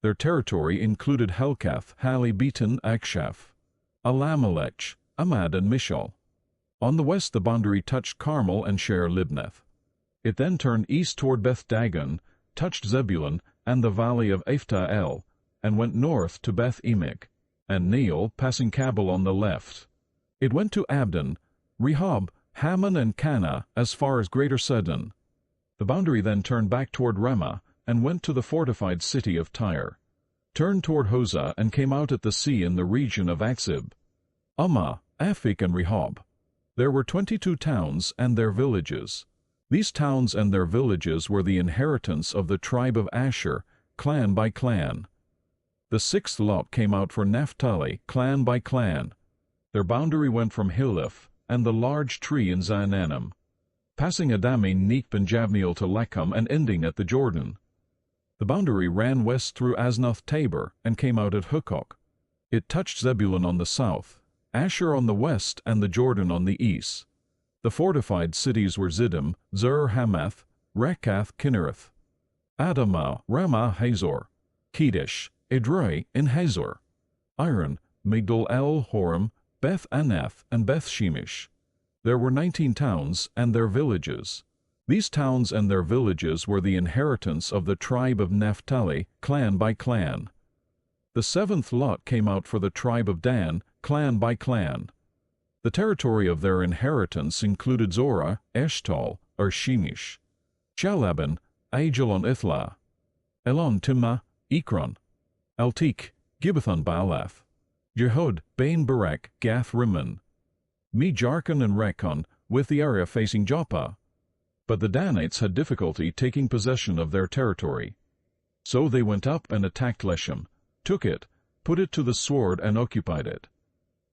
Their territory included Helkath, Hali-Beton, Akshaph, Alamelech, Amad, and Mishal. On the west the boundary touched Carmel and Sher-Libnath. It then turned east toward Beth-Dagon, touched Zebulun and the valley of Ephtael, and went north to Beth-Emek, and Neiel, passing Cabal on the left. It went to Abdon, Rehob, Hammon, and Cana as far as Greater Sidon. The boundary then turned back toward Ramah, and went to the fortified city of Tyre, turned toward Hosah, and came out at the sea in the region of Achzib, Ummah, Aphek, and Rehob. There were 22 towns and their villages. These towns and their villages were the inheritance of the tribe of Asher, clan by clan. The sixth lot came out for Naphtali, clan by clan. Their boundary went from Hilleph and the large tree in Zaanannim, passing Adami, Neep, and Javneel to Lechem, and ending at the Jordan. The boundary ran west through Aznoth-Tabor and came out at Hukkok. It touched Zebulun on the south, Asher on the west, and the Jordan on the east. The fortified cities were Ziddim, Zur-Hamath, Rekath, Kinnereth, Adamah, Ramah, Hazor, Kedesh, Edrei, in Hazor, Iron, Migdal-el-Horim, Beth-Anath, and Beth-Shemesh. There were 19 towns and their villages. These towns and their villages were the inheritance of the tribe of Naphtali, clan by clan. The seventh lot came out for the tribe of Dan, clan by clan. The territory of their inheritance included Zorah, Eshtal, or Shemesh, Shalaban, Ajalon-Ithlah, Elon-Timnah, Ekron, Altik, Gibbethon-Baalath, Jehud, Bain-Barak, Gath-Rimmon, Me-Jarkon, and Rekon, with the area facing Joppa. But the Danites had difficulty taking possession of their territory. So they went up and attacked Leshem, took it, put it to the sword, and occupied it.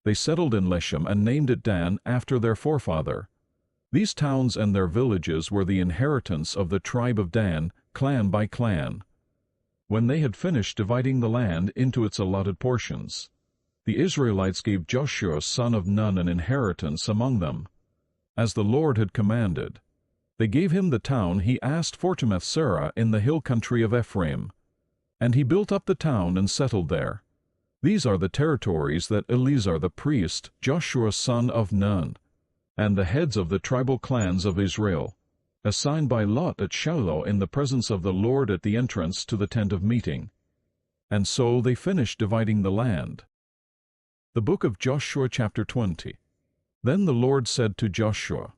They settled in Leshem and named it Dan after their forefather. These towns and their villages were the inheritance of the tribe of Dan, clan by clan. When they had finished dividing the land into its allotted portions, the Israelites gave Joshua son of Nun an inheritance among them, as the Lord had commanded. They gave him the town he asked for Timnath-Serah in the hill country of Ephraim, and he built up the town and settled there. These are the territories that Eleazar the priest, Joshua son of Nun, and the heads of the tribal clans of Israel, assigned by lot at Shiloh in the presence of the Lord at the entrance to the tent of meeting. And so they finished dividing the land. The book of Joshua, chapter 20. Then the Lord said to Joshua,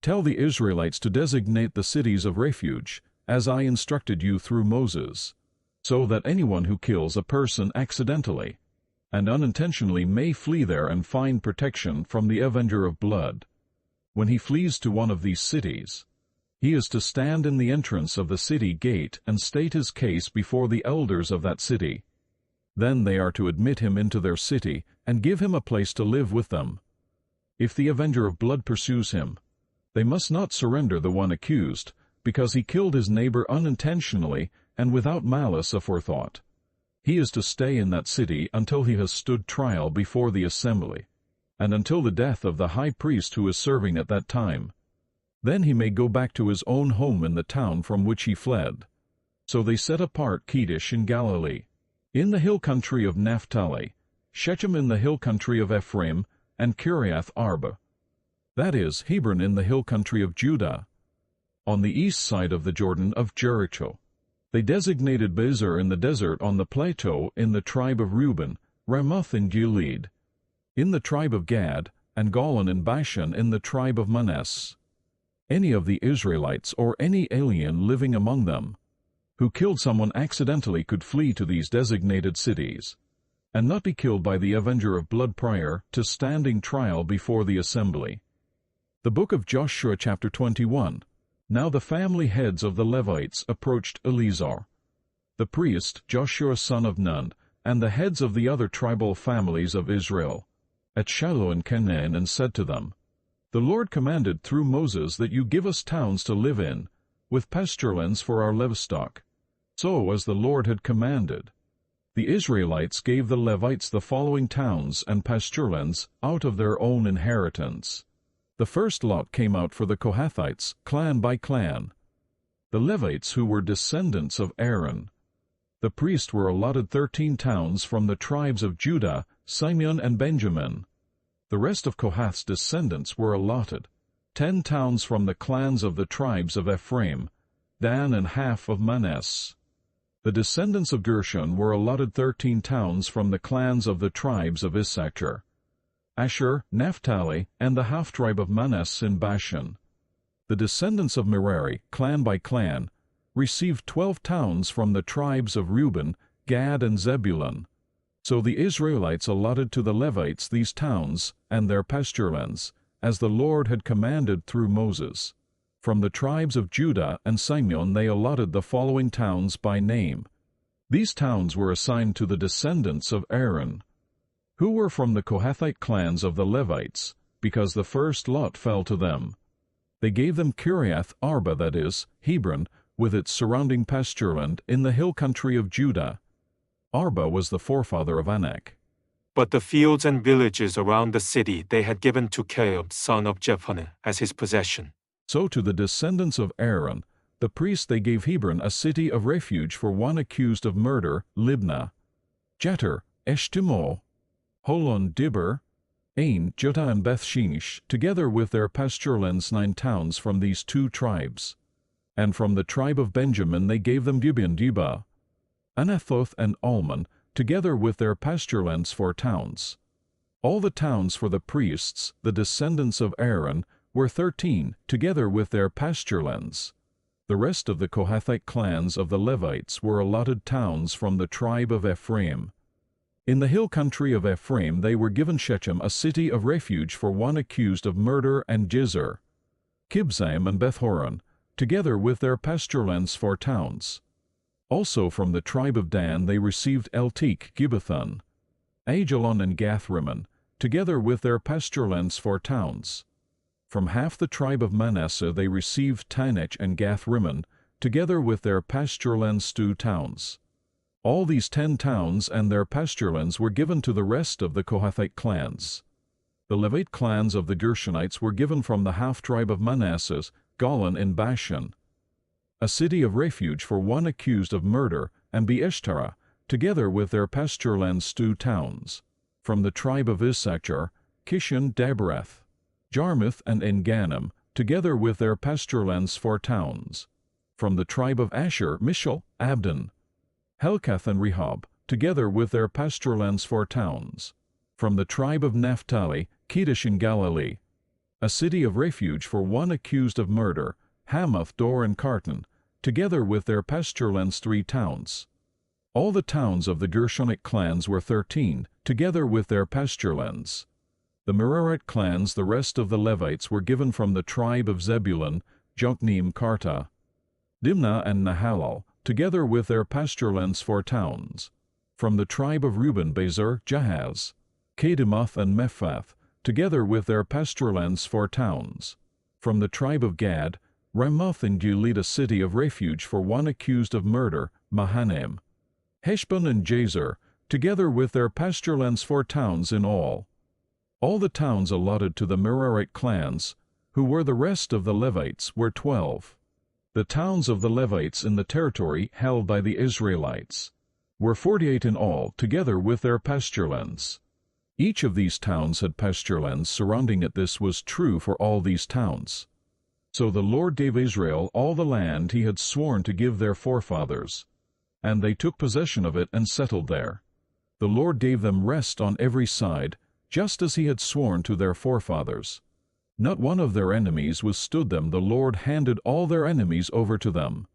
"Tell the Israelites to designate the cities of refuge, as I instructed you through Moses, so that anyone who kills a person accidentally and unintentionally may flee there and find protection from the avenger of blood. When he flees to one of these cities, he is to stand in the entrance of the city gate and state his case before the elders of that city. Then they are to admit him into their city and give him a place to live with them. If the avenger of blood pursues him, they must not surrender the one accused, because he killed his neighbor unintentionally and without malice aforethought. He is to stay in that city until he has stood trial before the assembly, and until the death of the high priest who is serving at that time. Then he may go back to his own home in the town from which he fled." So they set apart Kedesh in Galilee, in the hill country of Naphtali, Shechem in the hill country of Ephraim, and Kiriath Arba, that is, Hebron in the hill country of Judah, on the east side of the Jordan of Jericho. They designated Bezer in the desert on the plateau in the tribe of Reuben, Ramoth in Gilead, in the tribe of Gad, and Golan in Bashan in the tribe of Manasseh. Any of the Israelites or any alien living among them who killed someone accidentally could flee to these designated cities, and not be killed by the avenger of blood prior to standing trial before the assembly. The book of Joshua chapter 21. Now the family heads of the Levites approached Eleazar, the priest, Joshua son of Nun, and the heads of the other tribal families of Israel, at Shiloh in Canaan, and said to them, "The Lord commanded through Moses that you give us towns to live in, with pasturelands for our livestock." So as the Lord had commanded, the Israelites gave the Levites the following towns and pasturelands out of their own inheritance. The first lot came out for the Kohathites, clan by clan. The Levites, who were descendants of Aaron, the priest, were allotted 13 towns from the tribes of Judah, Simeon, and Benjamin. The rest of Kohath's descendants were allotted 10 towns from the clans of the tribes of Ephraim, Dan, and half of Manasseh. The descendants of Gershon were allotted 13 towns from the clans of the tribes of Issachar, Asher, Naphtali, and the half-tribe of Manasseh in Bashan. The descendants of Merari, clan by clan, received 12 towns from the tribes of Reuben, Gad, and Zebulun. So the Israelites allotted to the Levites these towns and their pasturelands, as the Lord had commanded through Moses. From the tribes of Judah and Simeon they allotted the following towns by name. These towns were assigned to the descendants of Aaron, who were from the Kohathite clans of the Levites, because the first lot fell to them. They gave them Kiriath Arba, that is, Hebron, with its surrounding pastureland in the hill country of Judah. Arba was the forefather of Anak. But the fields and villages around the city they had given to Caleb son of Jephunneh as his possession. So to the descendants of Aaron, the priests, they gave Hebron, a city of refuge for one accused of murder, Libnah, Jeter, Eshtemoh, Holon, Dibber, Ain, Juttah, and Bethshemesh, together with their pasturelands 9 towns from these 2 tribes. And from the tribe of Benjamin they gave them Gibeon, Dibah, Anathoth, and Almon, together with their pasturelands 4 towns. All the towns for the priests, the descendants of Aaron, were 13, together with their pasturelands. The rest of the Kohathite clans of the Levites were allotted towns from the tribe of Ephraim. In the hill country of Ephraim they were given Shechem, a city of refuge for one accused of murder, and Jizer, Kibzaim, and Bethhoron, together with their pasturelands 4 towns. Also from the tribe of Dan they received Eltek, Gibbethon, Ajalon, and Gathrimmon, together with their pasturelands 4 towns. From half the tribe of Manasseh they received Tanech and Gathrimmon, together with their pasturelands 2 towns. All these 10 towns and their pasturelands were given to the rest of the Kohathite clans. The Levite clans of the Gershonites were given from the half-tribe of Manasseh, Golan in Bashan, a city of refuge for one accused of murder, and Beeshtara, together with their pasturelands 2 towns. From the tribe of Issachar, Kishon, Daberath, Jarmuth, and Engannim, together with their pasturelands 4 towns. From the tribe of Asher, Mishal, Abdon, Helkath, and Rehob, together with their pasturelands 4 towns. From the tribe of Naphtali, Kedesh in Galilee, a city of refuge for one accused of murder, Hamath, Dor, and Kartan, together with their pasture lands 3 towns. All the towns of the Gershonic clans were 13, together with their pasture lands. The Merarite clans, the rest of the Levites, were given from the tribe of Zebulun, Jokneam, Karta, Dimnah, and Nahalal, together with their pasture lands 4 towns. From the tribe of Reuben, Bezer, Jahaz, Kedemoth, and Mephath, together with their pasture lands 4 towns. From the tribe of Gad, Ramoth in Gilead, a city of refuge for one accused of murder, Mahanaim, Heshbon, and Jazer, together with their pasture lands 4 towns in all. All the towns allotted to the Merarite clans, who were the rest of the Levites, were 12. The towns of the Levites in the territory held by the Israelites were 48 in all, together with their pasture lands. Each of these towns had pasture lands surrounding it. This was true for all these towns. So the Lord gave Israel all the land he had sworn to give their forefathers, and they took possession of it and settled there. The Lord gave them rest on every side, just as he had sworn to their forefathers. Not one of their enemies withstood them. The Lord handed all their enemies over to them.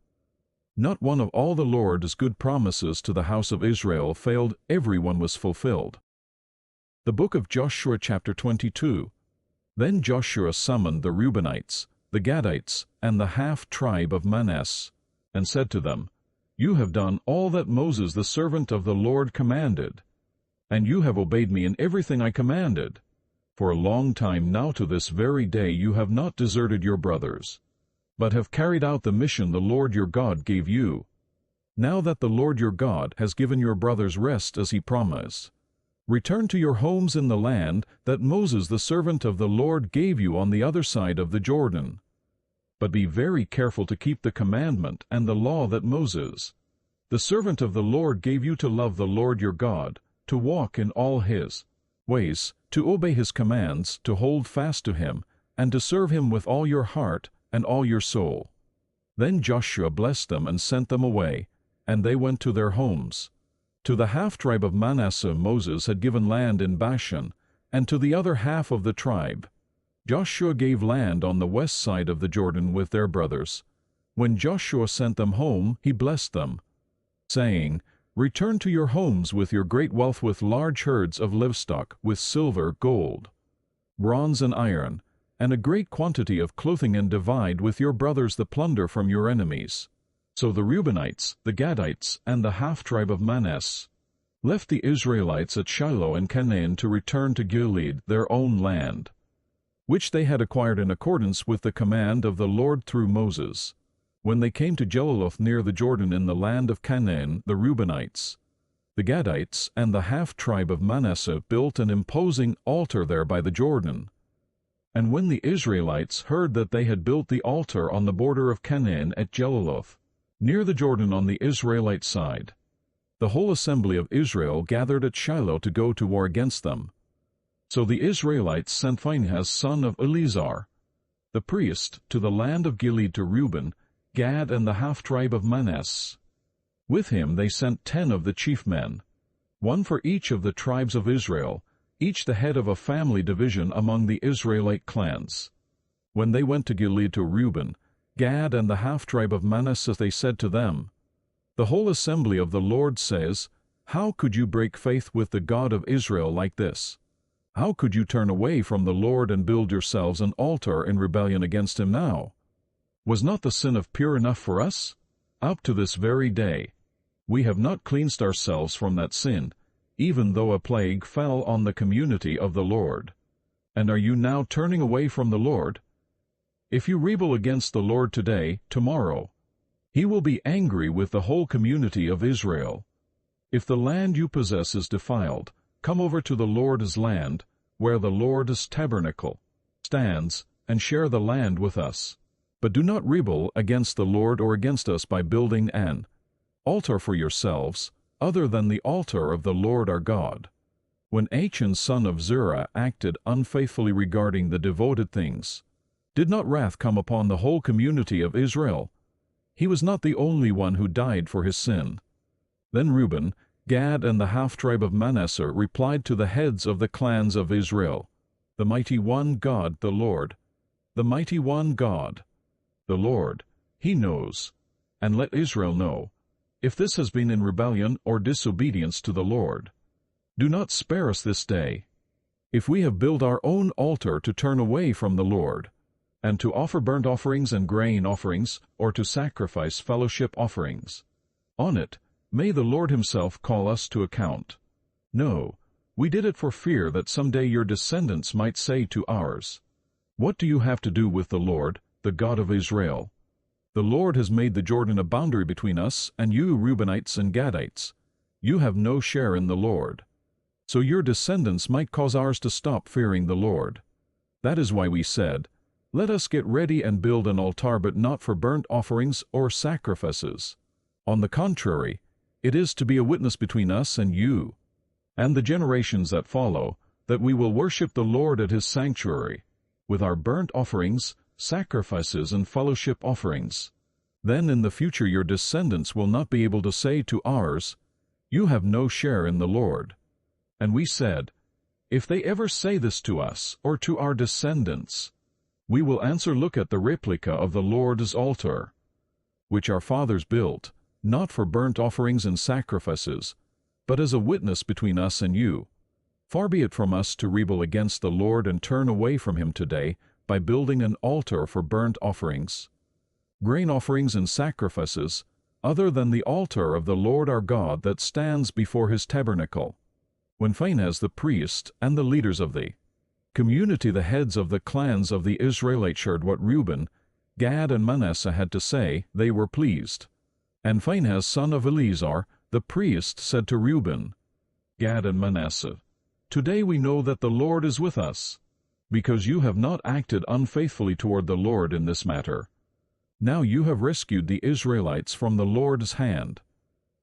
Not one of all the Lord's good promises to the house of Israel failed. Every one was fulfilled. The book of Joshua, chapter 22. Then Joshua summoned the Reubenites, the Gadites, and the half-tribe of Manasseh, and said to them, You have done all that Moses the servant of the Lord commanded, and you have obeyed me in everything I commanded. For a long time now to this very day you have not deserted your brothers, but have carried out the mission the Lord your God gave you. Now that the Lord your God has given your brothers rest as he promised, return to your homes in the land that Moses the servant of the Lord gave you on the other side of the Jordan. But be very careful to keep the commandment and the law that Moses, the servant of the Lord, gave you, to love the Lord your God, to walk in all his ways, to obey his commands, to hold fast to him, and to serve him with all your heart and all your soul. Then Joshua blessed them and sent them away, and they went to their homes. To the half-tribe of Manasseh Moses had given land in Bashan, and to the other half of the tribe Joshua gave land on the west side of the Jordan with their brothers. When Joshua sent them home, he blessed them, saying, Return to your homes with your great wealth, with large herds of livestock, with silver, gold, bronze, and iron, and a great quantity of clothing, and divide with your brothers the plunder from your enemies. So the Reubenites, the Gadites, and the half-tribe of Manasseh left the Israelites at Shiloh and Canaan to return to Gilead, their own land, which they had acquired in accordance with the command of the Lord through Moses. When they came to Jeliloth near the Jordan in the land of Canaan, the Reubenites, the Gadites, and the half-tribe of Manasseh built an imposing altar there by the Jordan. And when the Israelites heard that they had built the altar on the border of Canaan at Jeliloth, near the Jordan on the Israelite side, the whole assembly of Israel gathered at Shiloh to go to war against them. So the Israelites sent Phinehas son of Eleazar, the priest, to the land of Gilead, to Reuben, Gad, and the half-tribe of Manasseh. With him they sent 10 of the chief men, one for each of the tribes of Israel, each the head of a family division among the Israelite clans. When they went to Gilead to Reuben, Gad, and the half-tribe of Manasseh, they said to them, The whole assembly of the Lord says, How could you break faith with the God of Israel like this? How could you turn away from the Lord and build yourselves an altar in rebellion against him now? Was not the sin of pure enough for us? Up to this very day, we have not cleansed ourselves from that sin, even though a plague fell on the community of the Lord. And are you now turning away from the Lord? If you rebel against the Lord today, tomorrow, he will be angry with the whole community of Israel. If the land you possess is defiled, come over to the Lord's land, where the Lord's tabernacle stands, and share the land with us. But do not rebel against the Lord or against us by building an altar for yourselves, other than the altar of the Lord our God. When Achan son of Zerah acted unfaithfully regarding the devoted things, did not wrath come upon the whole community of Israel? He was not the only one who died for his sin. Then Reuben, Gad, and the half-tribe of Manasseh replied to the heads of the clans of Israel, The mighty one God, the Lord. The mighty one God, the Lord, He knows. And let Israel know, if this has been in rebellion or disobedience to the Lord. Do not spare us this day. If we have built our own altar to turn away from the Lord, and to offer burnt offerings and grain offerings, or to sacrifice fellowship offerings. On it, may the Lord Himself call us to account. No, we did it for fear that someday your descendants might say to ours, What do you have to do with the Lord, the God of Israel? The Lord has made the Jordan a boundary between us and you Reubenites and Gadites. You have no share in the Lord. So your descendants might cause ours to stop fearing the Lord. That is why we said, Let us get ready and build an altar, but not for burnt offerings or sacrifices. On the contrary, it is to be a witness between us and you, and the generations that follow, that we will worship the Lord at His sanctuary, with our burnt offerings, sacrifices, and fellowship offerings. Then in the future your descendants will not be able to say to ours, You have no share in the Lord. And we said, If they ever say this to us, or to our descendants, we will answer, Look at the replica of the Lord's altar, which our fathers built, not for burnt offerings and sacrifices, but as a witness between us and you. Far be it from us to rebel against the Lord and turn away from Him today by building an altar for burnt offerings, grain offerings and sacrifices, other than the altar of the Lord our God that stands before His tabernacle. When Phinehas the priest and the leaders of the community, the heads of the clans of the Israelites, heard what Reuben, Gad, and Manasseh had to say, they were pleased. And Phinehas son of Eleazar, the priest, said to Reuben, Gad, and Manasseh, Today we know that the Lord is with us, because you have not acted unfaithfully toward the Lord in this matter. Now you have rescued the Israelites from the Lord's hand.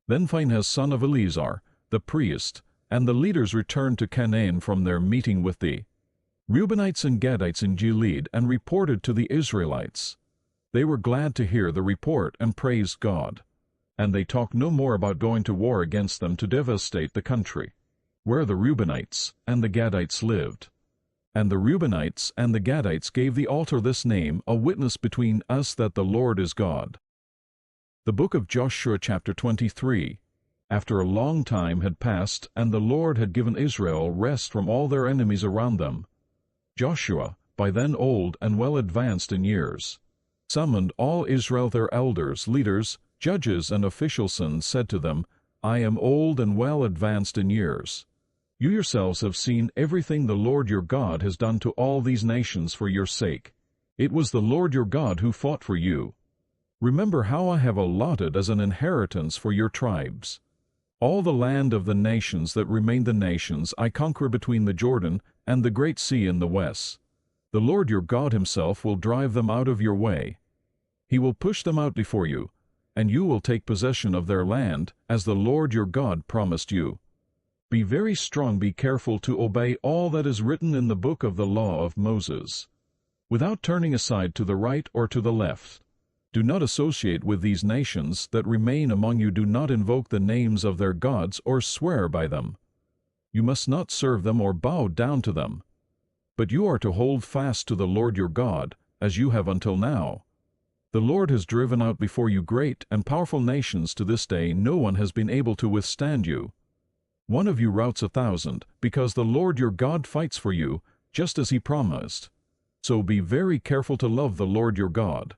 Then Phinehas son of Eleazar, the priest, and the leaders returned to Canaan from their meeting with the Reubenites and Gadites in Gilead, and reported to the Israelites. They were glad to hear the report and praised God. And they talked no more about going to war against them to devastate the country, where the Reubenites and the Gadites lived. And the Reubenites and the Gadites gave the altar this name, a witness between us that the Lord is God. The book of Joshua chapter 23. After a long time had passed, and the Lord had given Israel rest from all their enemies around them, Joshua, by then old and well advanced in years, summoned all Israel, their elders, leaders, judges, and officials, and said to them, I am old and well advanced in years. You yourselves have seen everything the Lord your God has done to all these nations for your sake. It was the Lord your God who fought for you. Remember how I have allotted as an inheritance for your tribes all the land of the nations that remain, the nations I conquer between the Jordan and the great sea in the west. The Lord your God Himself will drive them out of your way. He will push them out before you, and you will take possession of their land, as the Lord your God promised you. Be very strong, be careful to obey all that is written in the book of the law of Moses, without turning aside to the right or to the left. Do not associate with these nations that remain among you. Do not invoke the names of their gods or swear by them. You must not serve them or bow down to them. But you are to hold fast to the Lord your God, as you have until now. The Lord has driven out before you great and powerful nations. To this day no one has been able to withstand you. One of you routs 1,000, because the Lord your God fights for you, just as He promised. So be very careful to love the Lord your God.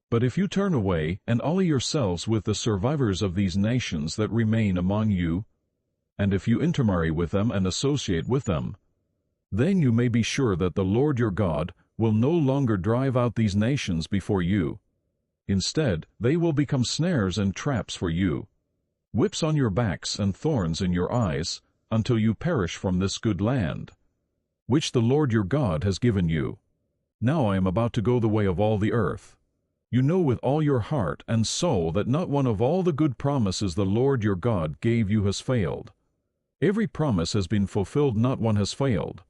But if you turn away and ally yourselves with the survivors of these nations that remain among you, and if you intermarry with them and associate with them, then you may be sure that the Lord your God will no longer drive out these nations before you. Instead, they will become snares and traps for you, whips on your backs and thorns in your eyes, until you perish from this good land, which the Lord your God has given you. Now I am about to go the way of all the earth. You know with all your heart and soul that not one of all the good promises the Lord your God gave you has failed. Every promise has been fulfilled, not one has failed.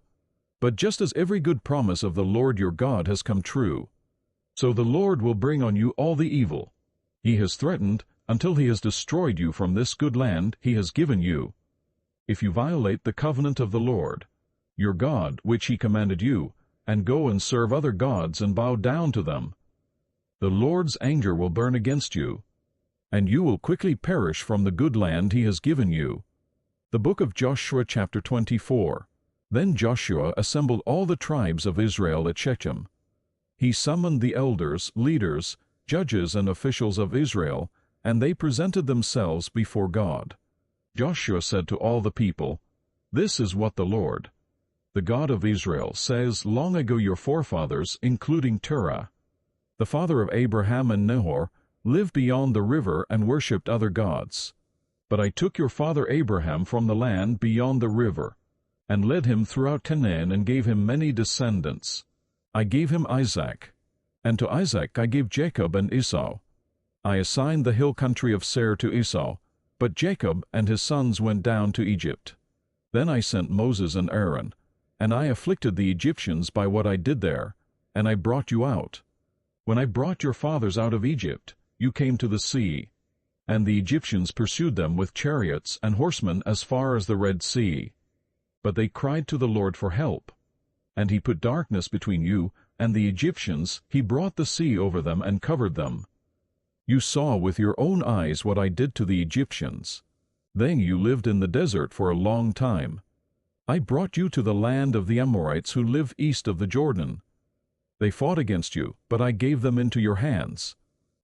But just as every good promise of the Lord your God has come true, so the Lord will bring on you all the evil He has threatened, until He has destroyed you from this good land He has given you, if you violate the covenant of the Lord, your God, which he commanded you, and go and serve other gods and bow down to them. The Lord's anger will burn against you, and you will quickly perish from the good land he has given you. The book of Joshua chapter 24. Then Joshua assembled all the tribes of Israel at Shechem. He summoned the elders, leaders, judges, and officials of Israel, and they presented themselves before God. Joshua said to all the people, "This is what the Lord, the God of Israel, says: Long ago your forefathers, including Terah, the father of Abraham and Nahor, lived beyond the river and worshipped other gods. But I took your father Abraham from the land beyond the river, and led him throughout Canaan and gave him many descendants. I gave him Isaac, and to Isaac I gave Jacob and Esau. I assigned the hill country of Seir to Esau, but Jacob and his sons went down to Egypt. Then I sent Moses and Aaron, and I afflicted the Egyptians by what I did there, and I brought you out. When I brought your fathers out of Egypt, you came to the sea, and the Egyptians pursued them with chariots and horsemen as far as the Red Sea. But they cried to the Lord for help, and he put darkness between you and the Egyptians. He brought the sea over them and covered them. You saw with your own eyes what I did to the Egyptians. Then you lived in the desert for a long time. I brought you to the land of the Amorites who live east of the Jordan. They fought against you, but I gave them into your hands.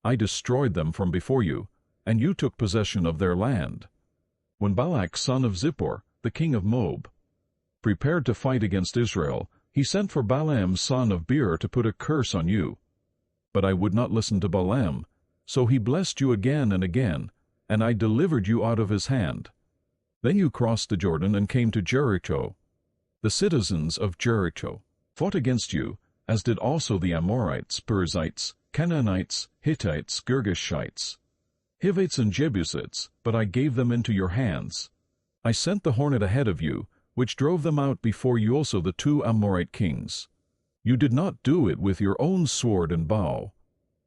I destroyed them from before you, and you took possession of their land. When Balak son of Zippor, the king of Moab, prepared to fight against Israel, he sent for Balaam son of Beor to put a curse on you. But I would not listen to Balaam, so he blessed you again and again, and I delivered you out of his hand. Then you crossed the Jordan and came to Jericho. The citizens of Jericho fought against you, as did also the Amorites, Perizzites, Canaanites, Hittites, Girgashites, Hivites, and Jebusites, but I gave them into your hands. I sent the hornet ahead of you, which drove them out before you, also the 2 Amorite kings. You did not do it with your own sword and bow.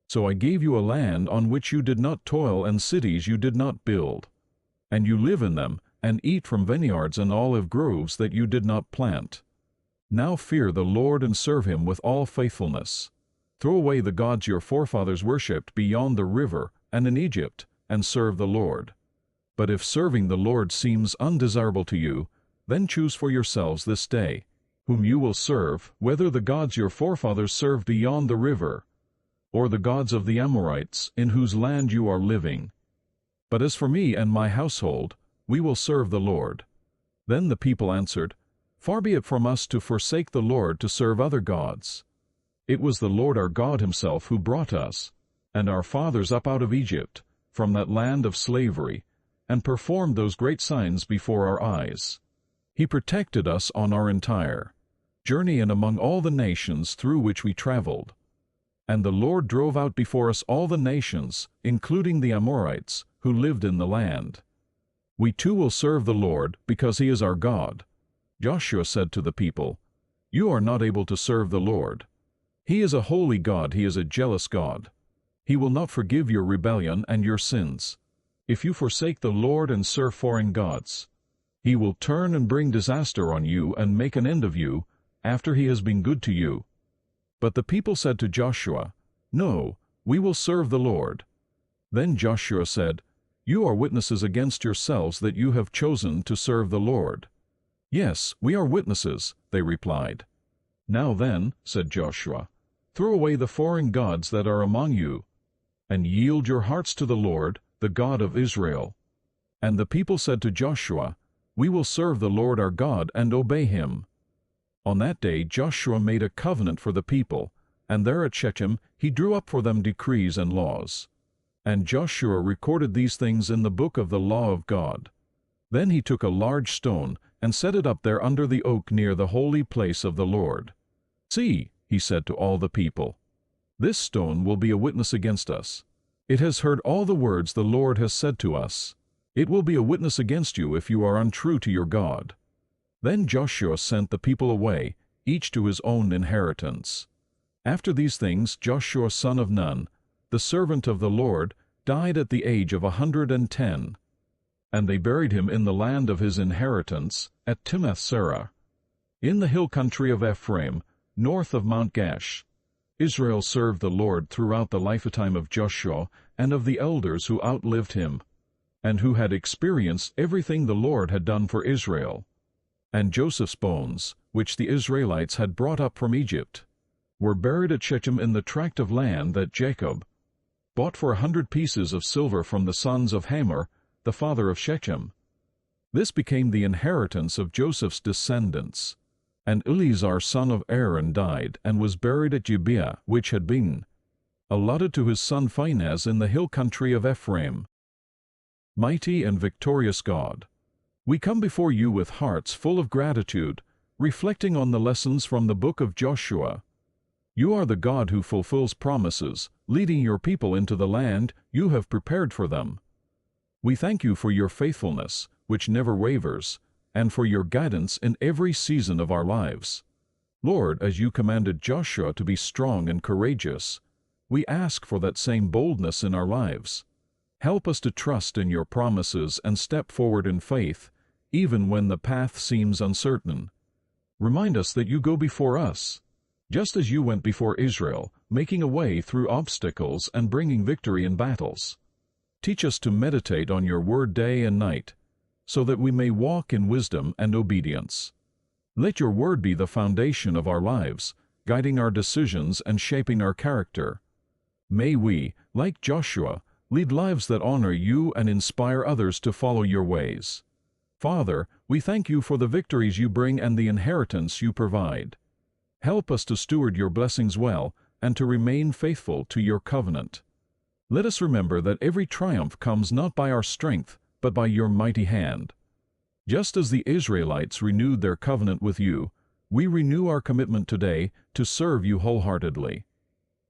So I gave you a land on which you did not toil, and cities you did not build. And you live in them, and eat from vineyards and olive groves that you did not plant. Now fear the Lord and serve him with all faithfulness. Throw away the gods your forefathers worshipped beyond the river and in Egypt, and serve the Lord. But if serving the Lord seems undesirable to you, then choose for yourselves this day whom you will serve, whether the gods your forefathers served beyond the river, or the gods of the Amorites, in whose land you are living. But as for me and my household, we will serve the Lord." Then the people answered, "Far be it from us to forsake the Lord to serve other gods. It was the Lord our God himself who brought us and our fathers up out of Egypt, from that land of slavery, and performed those great signs before our eyes. He protected us on our entire journey and among all the nations through which we traveled. And the Lord drove out before us all the nations, including the Amorites, who lived in the land. We too will serve the Lord, because he is our God." Joshua said to the people, "You are not able to serve the Lord. He is a holy God, he is a jealous God. He will not forgive your rebellion and your sins. If you forsake the Lord and serve foreign gods, he will turn and bring disaster on you and make an end of you, after he has been good to you." But the people said to Joshua, "No, we will serve the Lord." Then Joshua said, "You are witnesses against yourselves that you have chosen to serve the Lord." "Yes, we are witnesses," they replied. "Now then," said Joshua, "throw away the foreign gods that are among you, and yield your hearts to the Lord, the God of Israel." And the people said to Joshua, "We will serve the Lord our God and obey him." On that day Joshua made a covenant for the people, and there at Shechem he drew up for them decrees and laws. And Joshua recorded these things in the book of the law of God. Then he took a large stone and set it up there under the oak near the holy place of the Lord. "See," he said to all the people, "this stone will be a witness against us. It has heard all the words the Lord has said to us. It will be a witness against you if you are untrue to your God." Then Joshua sent the people away, each to his own inheritance. After these things Joshua son of Nun, the servant of the Lord, died at the age of 110, and they buried him in the land of his inheritance at Timnath-serah. In the hill country of Ephraim, north of Mount Gash, Israel served the Lord throughout the lifetime of Joshua and of the elders who outlived him, and who had experienced everything the Lord had done for Israel. And Joseph's bones, which the Israelites had brought up from Egypt, were buried at Shechem in the tract of land that Jacob bought for 100 pieces of silver from the sons of Hamor, the father of Shechem. This became the inheritance of Joseph's descendants. And Eleazar son of Aaron died, and was buried at Gibeah, which had been allotted to his son Phinehas in the hill country of Ephraim. Mighty and victorious God, we come before you with hearts full of gratitude, reflecting on the lessons from the book of Joshua. You are the God who fulfills promises, leading your people into the land you have prepared for them. We thank you for your faithfulness, which never wavers, and for your guidance in every season of our lives. Lord, as you commanded Joshua to be strong and courageous, we ask for that same boldness in our lives. Help us to trust in your promises and step forward in faith, even when the path seems uncertain. Remind us that you go before us, just as you went before Israel, making a way through obstacles and bringing victory in battles. Teach us to meditate on your word day and night, so that we may walk in wisdom and obedience. Let your word be the foundation of our lives, guiding our decisions and shaping our character. May we, like Joshua, lead lives that honor you and inspire others to follow your ways. Father, we thank you for the victories you bring and the inheritance you provide. Help us to steward your blessings well and to remain faithful to your covenant. Let us remember that every triumph comes not by our strength, but by your mighty hand. Just as the Israelites renewed their covenant with you, we renew our commitment today to serve you wholeheartedly.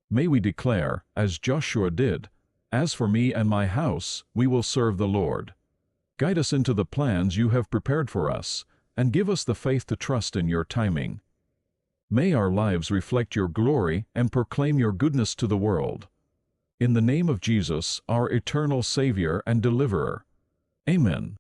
May we declare, as Joshua did, "As for me and my house, we will serve the Lord." Guide us into the plans you have prepared for us, and give us the faith to trust in your timing. May our lives reflect your glory and proclaim your goodness to the world. In the name of Jesus, our eternal Savior and Deliverer. Amen.